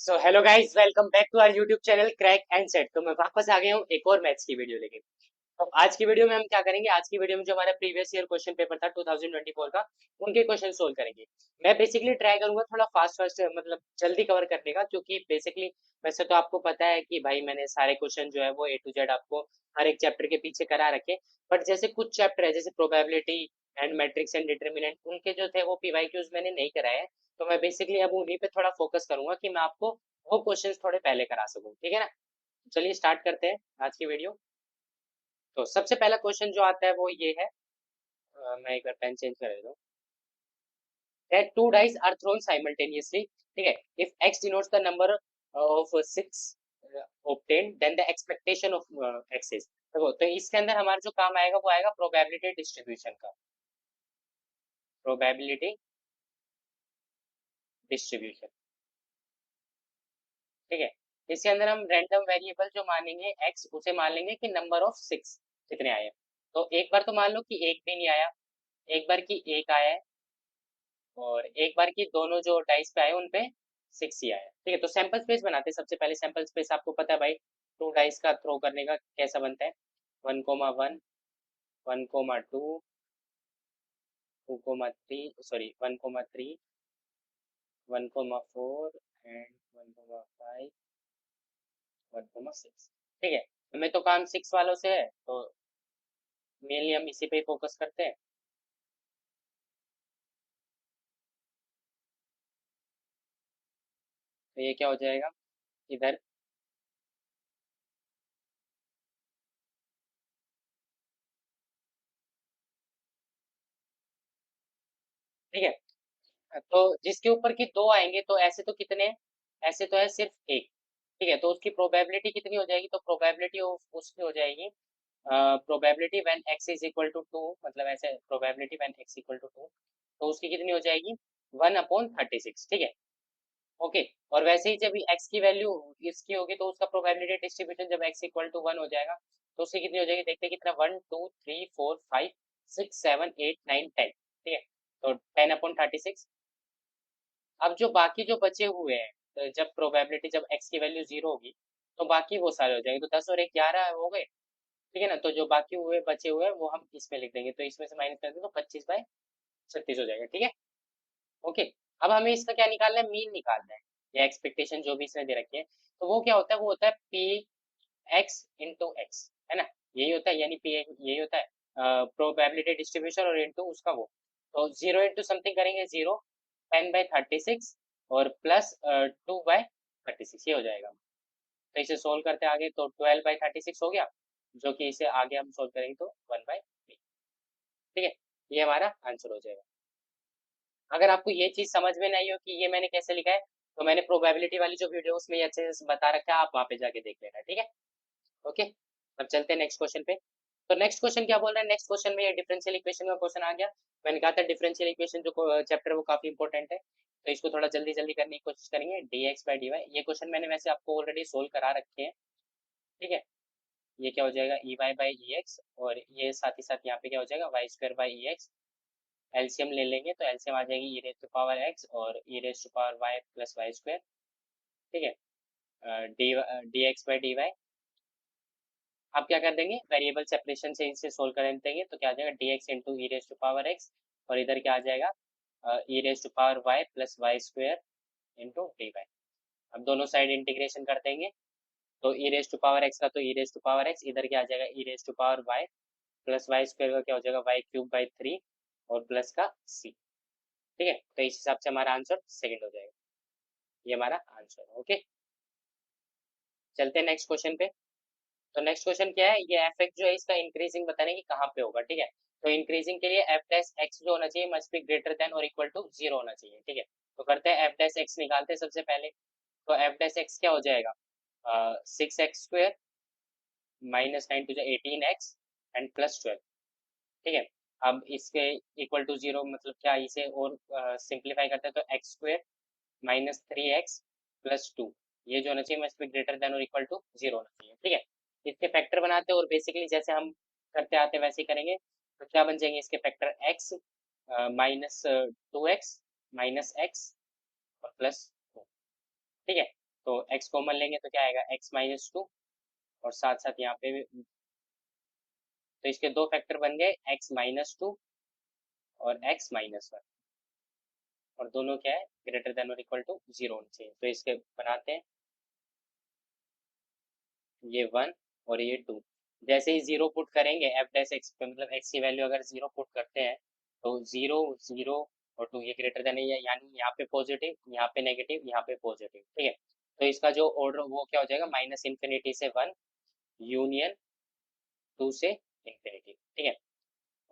So hello guys, welcome back to our YouTube channel crack and set. तो मैं वापस आ गया हूँ एक और मैथ्स की वीडियो लेके। तो आज की वीडियो में हम क्या करेंगे, आज की वीडियो में जो हमारा प्रीवियस ईयर क्वेश्चन पेपर था 2024 का, उनके क्वेश्चन सोल्व करेंगे। मैं बेसिकली ट्राई करूंगा थोड़ा फास्ट फास्ट, मतलब जल्दी कवर करने का, क्योंकि बेसिकली वैसे तो आपको पता है कि भाई मैंने सारे क्वेश्चन जो है वो ए टू जेड आपको हर एक चैप्टर के पीछे करा रखे। बट जैसे कुछ चैप्टर है, जैसे probability and matrix and determinant, उनके जो थे वो पीवाईक्यूज मैंने नहीं कराए। तो मैं बेसिकली अब उन्हीं पे थोड़ा फोकस करूंगा कि मैं आपको वो क्वेश्चंस थोड़े पहले करा सकूं, ठीक है ना। चलिए स्टार्ट करते हैं आज की वीडियो। तो सबसे पहला क्वेश्चन जो आता है वो ये है, मैं एक बार पेन चेंज कर देता हूँ। That two dice are thrown simultaneously, ठीक है। If x denotes the number of six obtained, then the expectation of x is। देखो, तो इसके अंदर हमारा जो काम आएगा वो आएगा प्रोबेबिलिटी डिस्ट्रीब्यूशन का। प्रोबेबिलिटी डिस्ट्रीब्यूशन, ठीक है। इसके अंदर हम रैंडम वेरिएबल जो मानेंगे x, उसे मान लेंगे कि नंबर ऑफ सिक्स कितने आए। तो एक बार तो मान लो कि एक भी नहीं आया, एक बार की एक आया है, और एक बार की दोनों जो डाइस पे आए उन पे सिक्स ही आया है, ठीक है। तो सैंपल स्पेस बनाते हैं। सबसे पहले सैंपल स्पेस आपको पता है भाई, टू डाइस का थ्रो करने का कैसा बनता है। 1,1, 1,2, 2,3, सॉरी 1,3, 1,4 एंड 1,5, 1,6, ठीक है। हमें तो काम सिक्स वालों से है, तो मेनली हम इसी पे ही फोकस करते हैं। तो ये क्या हो जाएगा इधर, ठीक है। तो जिसके ऊपर की दो आएंगे, तो ऐसे तो कितने हैं? ऐसे तो है सिर्फ एक, ठीक है। तो उसकी प्रोबेबिलिटी कितनी हो जाएगी? तो प्रोबेबिलिटी उसकी हो जाएगी, probability when x is equal to two, मतलब ऐसे probability when x equal to two, तो उसकी कितनी हो जाएगी? 1/36, ठीक है। ओके। और वैसे ही जब x की वैल्यू इसकी होगी, तो उसका प्रोबेबिलिटी डिस्ट्रीब्यूशन जब x इक्वल टू 1 हो जाएगा, तो उसकी कितनी हो जाएगी? देखते हैं कितना, 1, 2, 3, 4, 5, 6, 7, 8, 9, 10, ठीक है। तो 10/36। अब जो बाकी जो बचे हुए हैं, तो जब प्रोबेबिलिटी जब x की वैल्यू 0 होगी, तो बाकी वो सारे हो जाएंगे। तो 10 और 1 11 हो गए, ठीक है ना। तो जो बाकी हुए बचे हुए हैं वो हम इसमें लिख देंगे, तो इसमें से माइनस कर देंगे तो 25/36 हो जाएगा, ठीक है। ओके। अब हमें इसका क्या निकालना है? मीन निकालना है, या एक्सपेक्टेशन जो भी इसने दे रखी है। तो वो क्या होता है? वो होता है पी एक्स इंटू एक्स, है ना। यही होता है, यानी पी यही होता है, प्रोबेबिलिटी डिस्ट्रीब्यूशन और इंटू उसका वो। तो 0 इंटू समथिंग करेंगे, 0, 10/36 और प्लस 2/36, ये हो जाएगा। तो इसे सोल्व करते आगे, तो 12/36 हो गया, जो कि इसे आगे हम सोल्व करेंगे तो 1/3, ठीक है। ये हमारा आंसर हो जाएगा। अगर आपको ये चीज समझ में नहीं हो कि ये मैंने कैसे लिखा है, तो मैंने प्रोबेबिलिटी वाली जो वीडियो उसमें ये अच्छे से बता रखा है, आप वहाँ पे जाके देख लेना, ठीक है। ओके। अब चलते हैं नेक्स्ट क्वेश्चन पे। तो नेक्स्ट क्वेश्चन क्या बोल रहा है? नेक्स्ट क्वेश्चन में ये डिफरेंशियल इक्वेशन का क्वेश्चन आ गया। मैंने कहा था डिफरेंशियल इक्वेशन जो चैप्टर वो काफी इंपॉर्टेंट है, तो इसको थोड़ा जल्दी जल्दी करने की कोशिश करेंगे। dx/dy, ये क्वेश्चन मैंने वैसे आपको ऑलरेडी सोल्व करा रखे हैं, ठीक है। ये क्या हो जाएगा? ey/ex, और ये साथ ही साथ यहाँ पे क्या हो जाएगा? y² एलसीएम ले लेंगे, तो एलसीएम आ जाएगी e raise to power x और e raise to power y plus Y square, ठीक है। D d x by d y. आप क्या कर देंगे? वेरिएबल सेपरेशन से इसे सोल्व कर देंगे, तो क्या आ जाएगा? D x into e raise to power x, और इधर क्या आ जाएगा? E raise to power y plus Y square into d y. अब दोनों साइड इंटीग्रेशन कर देंगे, तो e raise to power x का तो e raise to power x, इधर क्या आ जाएगा? E raise to power y plus Y square का क्या हो जाएगा? y³/3 और प्लस का c, ठीक है। तो इस हिसाब से हमारा आंसर सेकंड हो जाएगा। ये हमारा आंसर है, ओके। चलते हैं नेक्स्ट क्वेश्चन पे। तो नेक्स्ट क्वेश्चन क्या है? ये एफ एक्स जो है इसका इंक्रीजिंग बताने की कहाँ पे होगा, ठीक है। तो इंक्रीजिंग के लिए एफ डैश एक्स जो होना चाहिए मस्ट बी ग्रेटर देन और इक्वल टू 0 होना चाहिए, ठीक है। तो करते हैं एफ डैश एक्स निकालते हैं सबसे पहले। तो एफ डैश एक्स क्या हो जाएगा? 6x² minus 9 to 18x and plus 12, ठीक है। अब इसके इक्वल टू 0 मतलब क्या, इसे और सिंप्लीफाई करते हैं, तो x² -3x प्लस 2, ये जो होना चाहिए मस्ट बी ग्रेटर देन और इक्वल टू 0 होना चाहिए, ठीक है। इसके फैक्टर बनाते हैं, और बेसिकली जैसे हम करते आते हैं वैसे ही करेंगे। तो क्या बन जाएंगे इसके फैक्टर? x -2x -x और प्लस 2, ठीक है। तो x कॉमन लेंगे तो क्या आएगा x-2, और साथ साथ यहाँ पे भी, तो इसके दो फैक्टर बन गए x-2 और x-1, और दोनों क्या है, ग्रेटर देन और इक्वल टू 0 होने चाहिए। तो इसके बनाते हैं, ये 1 और ये 2। जैसे ही 0 पुट करेंगे एफ डैश एक्स पे, मतलब x की वैल्यू अगर 0 पुट करते हैं तो 0 0 और 2 ये ग्रेटर देन है, यानी यहाँ पे पॉजिटिव, यहाँ पे नेगेटिव, यहाँ पे पॉजिटिव, ठीक है। तो इसका जो ऑर्डर वो क्या हो जाएगा, माइनस इन्फिनिटी से 1 यूनियन 2 से इन्फिनिटी, ठीक है।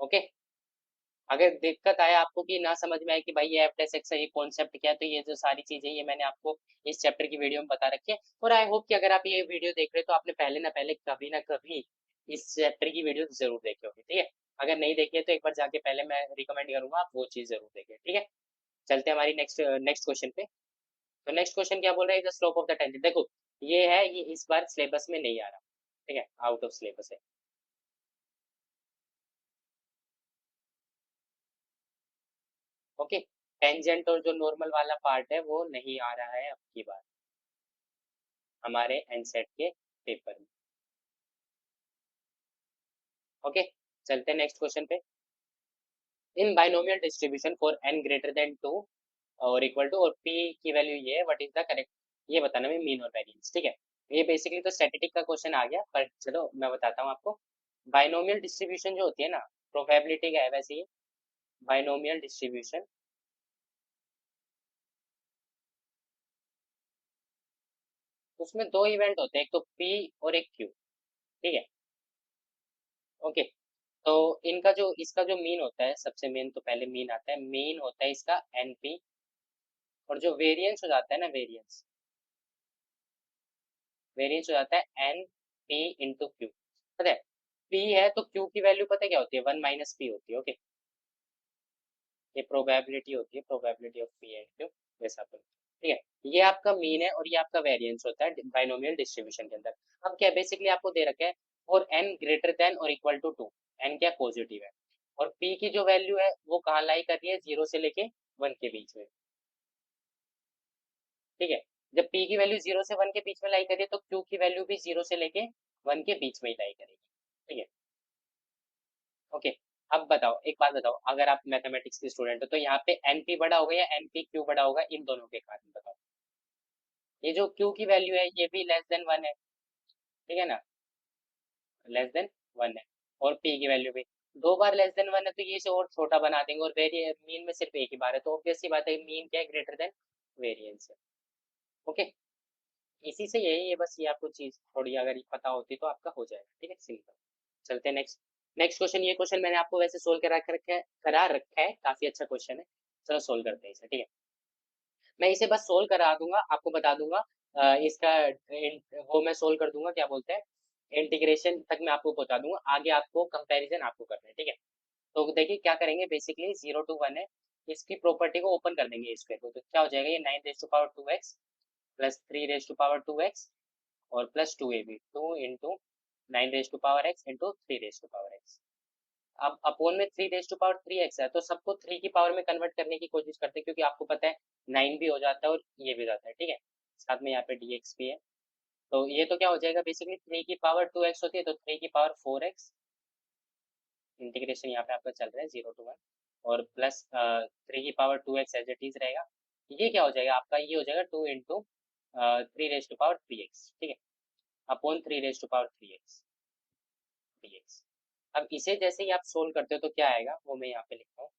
ओके, अगर दिक्कत आए आपको कि ना समझ में आए कि भाई ये एफ डैश एक्स है, ये कॉन्सेप्ट क्या है, तो ये जो सारी चीजें ये मैंने आपको इस चैप्टर की वीडियो में बता रखी है। और आई होप कि अगर आप ये वीडियो देख रहे हो तो आपने पहले ना कभी इस चैप्टर की वीडियो जरूर देखी होगी, ठीक है। अगर नहीं देखी है तो एक बार जाके पहले मैं रिकमेंड करूंगा आप वो चीज जरूर देखें, ठीक है। चलते हैं हमारी नेक्स्ट नेक्स्ट क्वेश्चन पे। तो नेक्स्ट क्वेश्चन क्या बोल रहा है, the slope of the tangent. देखो ये है, ये इस बार सिलेबस में नहीं आ रहा, ठीक है, आउट ऑफ सिलेबस है। ओके, टेंजेंट और जो नॉर्मल वाला पार्ट है वो नहीं आ रहा है अब की बार हमारे एनसेट के पेपर में। ओके, चलते हैं नेक्स्ट क्वेश्चन पे। In binomial distribution for n greater than 2 और इक्वल टू, और पी की वैल्यू ये है, व्हाट इज द करेक्ट, ये बताना है मीन और वेरिएंस, ठीक है। ये बेसिकली तो स्टैटिस्टिक का क्वेश्चन आ गया, पर चलो मैं बताता हूँ आपको। बाइनोमियल डिस्ट्रीब्यूशन जो होती है ना, प्रोबेबिलिटी का है वैसे ही बाइनोमियल डिस्ट्रीब्यूशन, उसमें दो इवेंट होते हैं, एक तो पी और एक क्यू, ठीक है। ओके, तो इनका जो इसका जो मीन होता है, सबसे मेन तो पहले मीन आता है, मीन होता है इसका एनपी, और जो वेरिएंस हो जाता है ना, वेरिएंस वेरिएंस हो जाता है एन पी इंटू क्यू, पता है। पी है तो क्यू की वैल्यू पता है क्या होती है, 1 - पी होती है, ओके। ये प्रोबेबिलिटी होती है, probability of P and Q, वैसा अपन, ठीक है। ये आपका मीन है और ये आपका वेरिएंस होता है बाइनोमियल डिस्ट्रीब्यूशन के अंदर। अब क्या बेसिकली आपको दे रखा है, और एन ग्रेटर देन और इक्वल टू 2, एन क्या पॉजिटिव है, और पी की जो वैल्यू है वो कहाँ लाई कर रही है, 0 से लेके 1 के बीच में, ठीक है। जब पी की वैल्यू 0 से 1 के बीच में लाई करिए तो क्यू की वैल्यू भी 0 से लेके 1 के बीच में ही लाई करेगी, ठीक है। ओके, अब बताओ, एक बात बताओ, अगर आप मैथमेटिक्स के स्टूडेंट हो तो यहाँ पे एनपी बड़ा होगा या एनपी क्यू बड़ा होगा, इन दोनों के कारण बताओ। ये जो क्यू की वैल्यू है ये भी लेस देन 1 है, ठीक है ना, लेस देन 1 है, और पी की वैल्यू भी दो बार लेस देन 1 है, तो ये इसे और छोटा बना देंगे, और वेरी मीन में सिर्फ एक ही बार है, तो ऑब्वियस सी बात है मीन क्या है, ग्रेटर देन वेरिएंस है। ओके, इसी से यही है, बस ये आपको चीज थोड़ी अगर ये पता होती तो आपका हो जाएगा, ठीक है, सिंपल। चलते हैं नेक्स्ट। नेक्स्ट क्वेश्चन, ये क्वेश्चन मैंने आपको वैसे सोल्व करा रखा है, काफी अच्छा क्वेश्चन है। चलो सोल्व करते हैं इसे, ठीक है। मैं इसे बस सोल्व करा दूंगा, आपको बता दूंगा इसका वो मैं सोल्व कर दूंगा, क्या बोलते हैं, इंटीग्रेशन तक मैं आपको बता दूंगा, आगे आपको कंपैरिजन आपको करना है, ठीक है। तो देखिए क्या करेंगे, बेसिकली 0 to 1 है, इसकी प्रॉपर्टी को ओपन कर देंगे स्क्वायर को, तो क्या हो जाएगा, ये 9 raised to power 2x plus 3 raised to power 2x और plus 2ab, 2 into 9 raised to power x into 3 raised to power x। अब अपोन में 3 raised to power 3x है, तो सबको 3 की पावर में कन्वर्ट करने की कोशिश करते हैं, क्योंकि आपको पता है 9 भी हो जाता है और ये भी हो जाता है, ठीक है। साथ में यहाँ पे dx भी है, तो ये तो क्या हो जाएगा, बेसिकली 3 की पावर 2x होती है, तो 3 की पावर 4x, इंटीग्रेशन यहाँ पे आपका चल रहा है 0 to 1, और प्लस 3 की power 2x as it is रहेगा। ये क्या हो जाएगा आपका, ये हो जाएगा 2 into 3 raised to power 3x, ठीक है, upon 3 raised to power 3x dx। अब इसे जैसे ही आप सोल्व करते हो तो क्या आएगा, वो मैं यहाँ पे लिखता हूँ,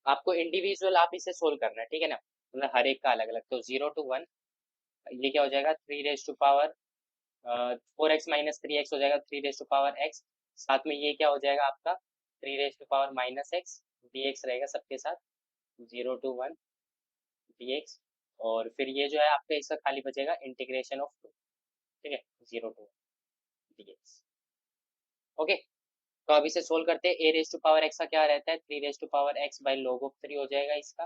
आपको इंडिविजुअल आप इसे सोल्व करना है, ठीक है ना, मतलब हर एक का अलग अलग। तो 0 to 1, ये क्या हो जाएगा, 3 raised to power 4x - 3x हो जाएगा, 3 raised to power x, साथ में ये क्या हो जाएगा आपका 3 raised to power - x dx रहेगा सबके साथ, 0 to 1 dx, और फिर ये जो है आपका इसका खाली बचेगा इंटीग्रेशन ऑफ 2, ठीक है, 0 to 1 dx। ओके, तो अब इसे सोल्व करते हैं, ए रेज टू पावर एक्स का क्या रहता है, 3 raised to power x by log of 3 हो जाएगा इसका,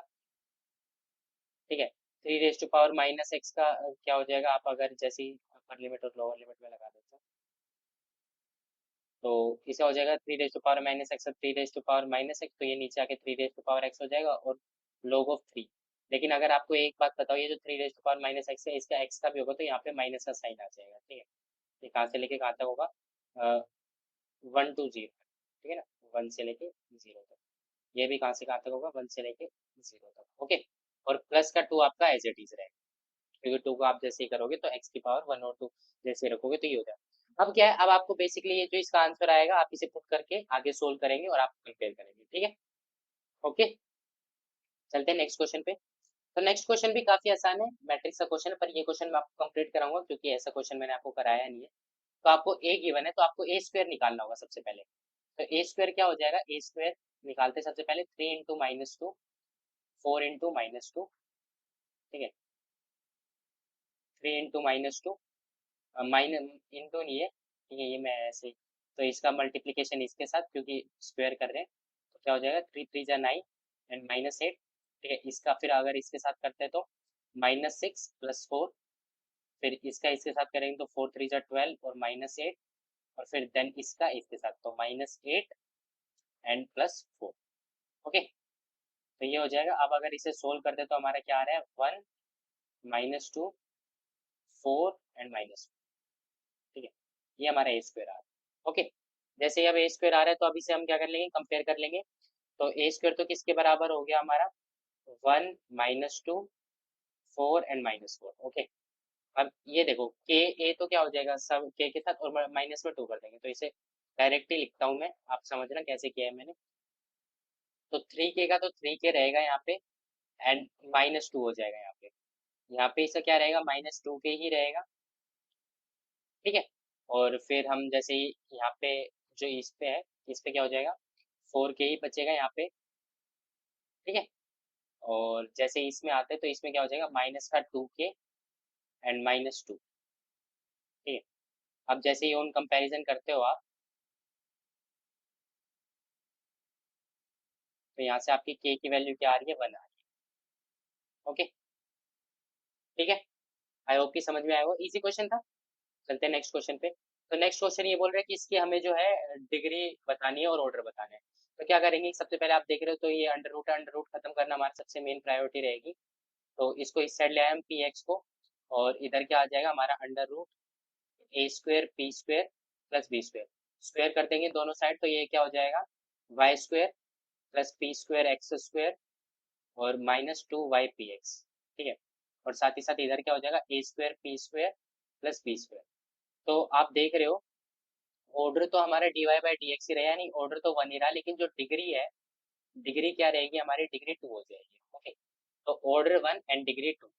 ठीक है। 3 raised to power - x का क्या हो जाएगा, आप अगर जैसी अपर लिमिट और लोअर लिमिट में लगा देते हो तो इसे हो जाएगा 3 raised to power - x, 3 raised to power - x, तो ये नीचे आके 3 raised to power x हो जाएगा, और log ऑफ 3 लेकिन अगर आपको एक बात पता हो, ये जो 3 raise to power minus x है, इसका एक्स का भी होगा तो यहाँ पे माइनस का साइन आ जाएगा, ठीक है। ये कहाँ से लेके कहाँ तक होगा, 1 to 0, ठीक है ना, 1 से लेके 0 तक। ये भी कहाँ से कहाँ तक होगा, 1 से लेके 0 तक, ओके। और प्लस का 2 आपका एज इट इज रहेगा, क्योंकि 2 को आप जैसे ही करोगे तो एक्स की पावर 1 और 2 जैसे ही रखोगे तो ये हो जाएगा। अब क्या है, अब आपको बेसिकली ये जो इसका आंसर आएगा, आप इसे पुट करके आगे सोल्व करेंगे और आप कंपेयर करेंगे, ठीक है। ओके, चलते हैं नेक्स्ट क्वेश्चन पे। तो नेक्स्ट क्वेश्चन भी काफी आसान है, मैट्रिक्स का क्वेश्चन है, पर ये क्वेश्चन मैं आपको कंप्लीट कराऊंगा क्योंकि ऐसा क्वेश्चन मैंने आपको कराया नहीं है। तो आपको ए गिवन है, तो आपको ए स्क्वायर निकालना होगा सबसे पहले। तो ए स्क्वायर क्या हो जाएगा, ए स्क्वायर निकालते हैं सबसे पहले 3 × -2, 4 × -2, ठीक है। 3 × -2, माइनस इंटू नहीं है, ठीक है, ये मैं ऐसे ही, तो इसका मल्टीप्लीकेशन इसके साथ क्योंकि स्क्वायर कर रहे हैं, तो क्या हो जाएगा, 3 × 3 = 9 एंड -8, ठीक है। इसका फिर अगर इसके साथ करते हैं तो -6 + 4, फिर इसका इसके साथ करेंगे तो 4 × 3 = 12 और -8, और फिर देन इसका इसके साथ तो -8 एंड +4, ओके। तो ये हो जाएगा। अब अगर इसे सोल्व करते तो हमारा क्या आ रहा है, 1 -2 4 एंड -2, ठीक है। ये हमारा ए स्क्वायर आ रहा है, ओके। जैसे ही अब ए स्क्वायर आ रहा है तो अब इसे हम क्या कर लेंगे, कंपेयर कर लेंगे। तो ए स्क्वायर तो किसके बराबर हो गया हमारा, 1 -2 4 एंड -4, ओके। अब ये देखो के ए तो क्या हो जाएगा, सब के साथ और माइनस में 2 कर देंगे, तो इसे डायरेक्टली लिखता हूँ मैं, आप समझना कैसे किया है मैंने। तो 3 के का तो 3 के रहेगा यहाँ पे, एंड -2 हो जाएगा यहाँ पे। यहाँ पे इसका क्या रहेगा, -2 के ही रहेगा, ठीक है। और फिर हम जैसे ही यहाँ पे जो इस पे क्या हो जाएगा, 4 के ही बचेगा यहाँ पे, ठीक है। और जैसे ही इसमें आते हैं तो इसमें क्या हो जाएगा, माइनस का 2 के एंड -2, ठीक है। अब जैसे ही उन कंपैरिजन करते हो आप, तो यहाँ से आपकी के की वैल्यू क्या आ रही है, 1 आ रही है, ओके, ठीक है। आई होप कि समझ में आया हो, इजी क्वेश्चन था। चलते हैं नेक्स्ट क्वेश्चन पे। तो नेक्स्ट क्वेश्चन ये बोल रहा है कि इसकी हमें जो है डिग्री बतानी है और ऑर्डर बताना है। तो क्या करेंगे, सबसे पहले आप देख रहे हो तो ये अंडर रूट खत्म करना हमारी सबसे मेन प्रायोरिटी रहेगी। तो इसको इस साइड ले आए हम पी एक्स को, और इधर क्या आ जाएगा हमारा under root a square p square plus B square, square कर देंगे दोनों साइड तो ये क्या हो जाएगा, y square plus p square x square और -2 ypx, ठीक है। और साथ ही साथ इधर क्या हो जाएगा, a square p square plus B square. तो आप देख रहे हो ऑर्डर तो हमारा dy/dx ही रहा, यानी ऑर्डर तो 1 ही रहा, लेकिन जो डिग्री है, डिग्री क्या रहेगी हमारी, डिग्री 2 हो जाएगी, ओके। तो ऑर्डर 1 एंड डिग्री 2,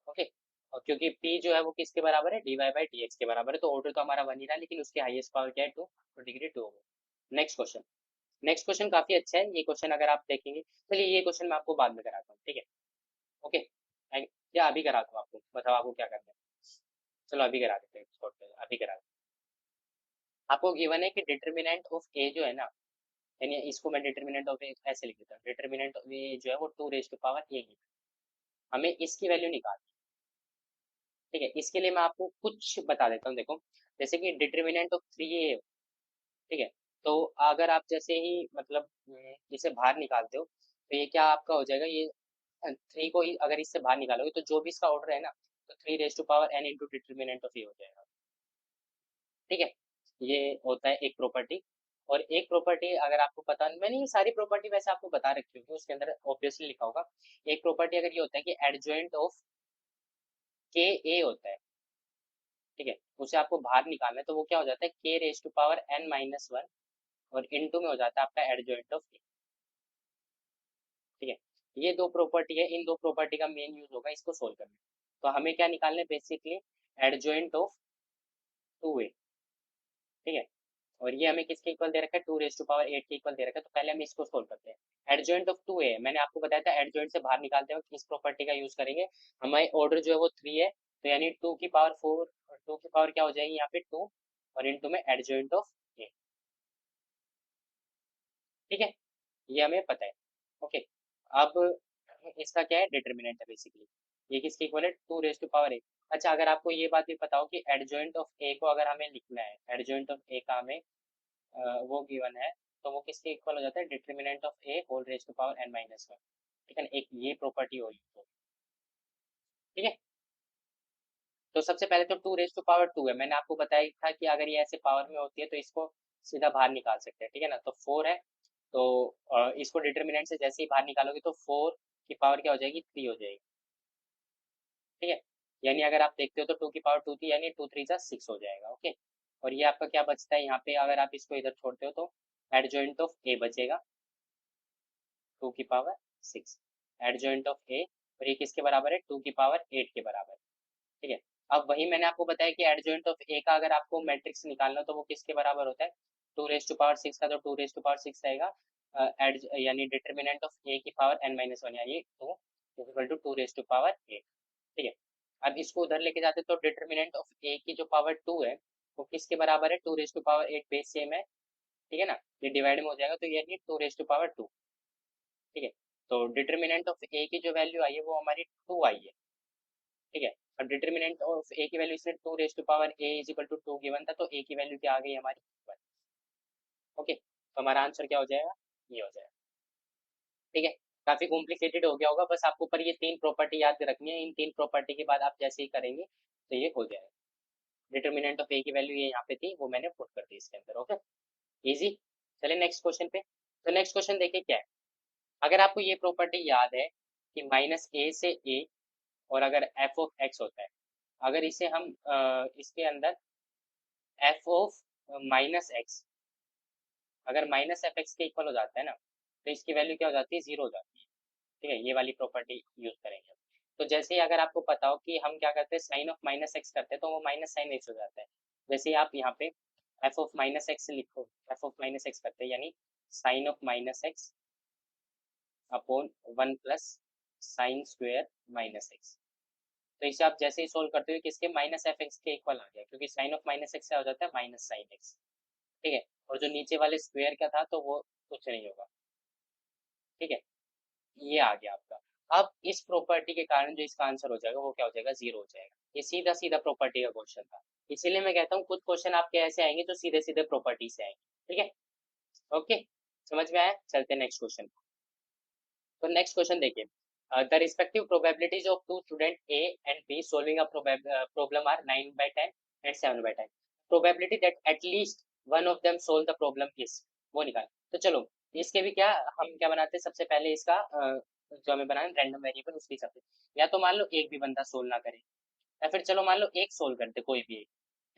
ओके। और क्योंकि p जो है वो किसके बराबर है, dy/dx के बराबर है, तो ऑर्डर तो हमारा 1 ही रहा, लेकिन उसकी हाईएस्ट पावर क्या है, 2, तो डिग्री 2 हो गई। नेक्स्ट क्वेश्चन, नेक्स्ट क्वेश्चन काफी अच्छा है ये क्वेश्चन, अगर आप देखेंगे, चलिए ये क्वेश्चन मैं आपको बाद में कराता हूँ, ठीक है, ओके। या अभी करा दूँ आपको, बताओ आपको क्या करना है। चलो अभी करा देते हैं, अभी करा देते हैं। आपको गिवन है कि डिटर्मिनेंट ऑफ ए जो है ना, यानी इसको मैं डिटर्मिनेंट ऑफ ए ऐसे लिख देता हूँ, डिटर्मिनेंट ऑफ ए जो है वो 2 रेज़ टू पावर ए की, हमें इसकी वैल्यू निकालनी है, ठीक है। इसके लिए मैं आपको कुछ बता देता हूँ, देखो जैसे कि डिटर्मिनेंट ऑफ 3a, ठीक है। तो अगर आप जैसे ही मतलब इसे बाहर निकालते हो तो ये क्या आपका हो जाएगा, ये 3 को ही अगर इससे बाहर निकालोगे तो जो भी इसका ऑर्डर है ना, तो 3 raise to power n into determinant of A हो जाएगा, ठीक है। ये होता है एक प्रॉपर्टी। और एक प्रॉपर्टी अगर आपको पता, मैंने ये सारी प्रॉपर्टी वैसे आपको बता रखी होगी, उसके अंदर ऑब्वियसली लिखा होगा। एक प्रॉपर्टी अगर ये होता है कि एडजॉइंट ऑफ के ए होता है, ठीक है, उसे आपको बाहर निकालना है, तो वो क्या हो जाता है, k⁻n−1 और इनटू में हो जाता है आपका एडजॉइंट ऑफ ए, ठीक है। ये दो प्रॉपर्टी है, इन दो प्रॉपर्टी का मेन यूज होगा इसको सोल्व करने में। तो हमें क्या निकालना है, बेसिकली एडजॉइंट ऑफ 2a, ठीक है। और ये हमें किसके इक्वल दे रखा है, 2 रेज़ टू पावर 8 के इक्वल दे रखा है, तो पहले हम इसको सोल्व करते हैं। एडजॉइंट ऑफ 2a मैंने आपको बताया था, एडजॉइंट से बाहर निकालते वक्त किस प्रॉपर्टी का यूज करेंगे, हमारे ऑर्डर जो है वो 3 है, तो यानी 2 की पावर 4 और 2 की पावर क्या हो जाएगी यहाँ पे 2, और इनटू में एडजॉइंट ऑफ a, ठीक है। ये हमें पता है, ओके। अब इसका क्या है, डिटर्मिनेंट है बेसिकली, ये किसके इक्वल है, 2 रेज़ टू पावर 8। अच्छा, अगर आपको ये बात भी पता हो कि एडजॉइंट ऑफ ए को अगर हमें लिखना है, एडजॉइंट ऑफ ए का हमें वो गिवन है, तो वो किसके इक्वल हो जाता है, determinant of A whole raise to power n-1, ठीक है ना, एक ये प्रॉपर्टी होगी तो, ठीक है। तो सबसे पहले तो two raise to power two है, मैंने आपको बताया था कि अगर ये ऐसे पावर में होती है तो इसको सीधा बाहर निकाल सकते हैं, ठीक है ना। तो फोर है, तो इसको डिटर्मिनेंट से जैसे ही बाहर निकालोगे तो फोर की पावर क्या हो जाएगी, थ्री हो जाएगी, ठीक है। यानी अगर आप देखते हो तो टू की पावर टू थी, यानी टू थ्री जा सिक्स हो जाएगा, ओके। और ये आपका क्या बचता है यहाँ पे, अगर आप इसको इधर छोड़ते हो तो एडजॉइंट ऑफ ए बचेगा, टू की पावर सिक्स, एडजॉइंट ऑफ ए, और ये किसके बराबर है, टू की पावर एट के बराबर है, ठीक है। अब वही मैंने आपको बताया कि एडजॉइंट ऑफ ए का अगर आपको मैट्रिक्स निकालना हो तो वो किसके बराबर होता है, two raise to power six का, तो two raise to power six रहेगा, यानी डिटर्मिनेंट ऑफ ए की पावर एन माइनस वन, यानी two equal to two raise to power eight, ठीक है। अब इसको उधर लेके जाते तो डिटर्मिनेंट ऑफ ए की जो पावर टू है वो किसके बराबर है, two raise to power eight, base same है, ठीक है ना, ये डिवाइड में हो जाएगा तो ये two raise to power two, ठीक है। तो डिटर्मिनेंट ऑफ ए की जो वैल्यू आई है वो हमारी टू आई है, ठीक है। अब डिटर्मिनेंट ऑफ ए की वैल्यू इसने two raise to power A is equal to two given था, तो ए की वैल्यू क्या आ गई हमारी वन, ओके। तो हमारा आंसर क्या हो जाएगा, ये हो जाएगा, ठीक है। काफी कॉम्प्लिकेटेड हो गया होगा, बस आपको पर ये तीन प्रॉपर्टी याद रखनी है, इन तीन प्रॉपर्टी के बाद आप जैसे ही करेंगे तो ये हो जाएगा। डिटर्मिनेंट ऑफ ए की वैल्यू ये यहाँ पे थी, वो मैंने पुट कर दी इसके अंदर, ओके, इजी। चलिए नेक्स्ट क्वेश्चन पे। तो नेक्स्ट क्वेश्चन देखिए क्या है, अगर आपको ये प्रॉपर्टी याद है कि माइनस ए से ए, और अगर एफ ऑफ एक्स होता है, अगर इसे हम इसके अंदर एफ ऑफ माइनस एक्स, अगर माइनस एफ एक्स के इक्वल हो जाता है ना, तो इसकी वैल्यू क्या हो जाती है, जीरो हो जाती है, ठीक है। ये वाली प्रॉपर्टी यूज करेंगे हम। तो जैसे ही अगर आपको पता हो कि हम क्या करते हैं, साइन ऑफ माइनस एक्स करते हैं तो वो माइनस साइन एक्स हो जाता है। जैसे ही आप यहाँ पे एफ ऑफ माइनस एक्स लिखो, एफ ऑफ माइनस एक्स करते हैं यानी sine of minus X upon one plus sine square minus x. तो इसे आप जैसे ही सोल्व करते हो किसके, माइनस एफ एक्स के इक्वल आ गया, क्योंकि साइन ऑफ माइनस एक्स क्या हो जाता है, माइनस साइन एक्स, ठीक है। और जो नीचे वाले स्क्वायर का था तो वो कुछ नहीं होगा, ठीक है। ये आ गया आपका। अब इस प्रॉपर्टी के कारण जो इसका आंसर हो जाएगा वो क्या हो जाएगा, जीरो हो जाएगा। ये सीधा सीधा प्रॉपर्टी का क्वेश्चन था, इसीलिए मैं कहता हूँ कुछ क्वेश्चन आपके ऐसे आएंगे जो सीधे सीधे प्रॉपर्टी से आएंगे, ठीक है। ओके, समझ में आया, चलते नेक्स्ट क्वेश्चन। तो नेक्स्ट क्वेश्चन देखिए, the respective probabilities of two student A and B solving a problem are 9/10 and 7/10, probability that at least one of them solve the problem is, वो निकाल। तो चलो इसके भी क्या, हम क्या बनाते हैं सबसे पहले इसका जो हमें बनाना है रैंडम वेरिएबल, उसके हिसाब से या तो मान लो एक भी बंदा सोल्व ना करे, या फिर चलो मान लो एक सोल्व कर दे कोई भी एक,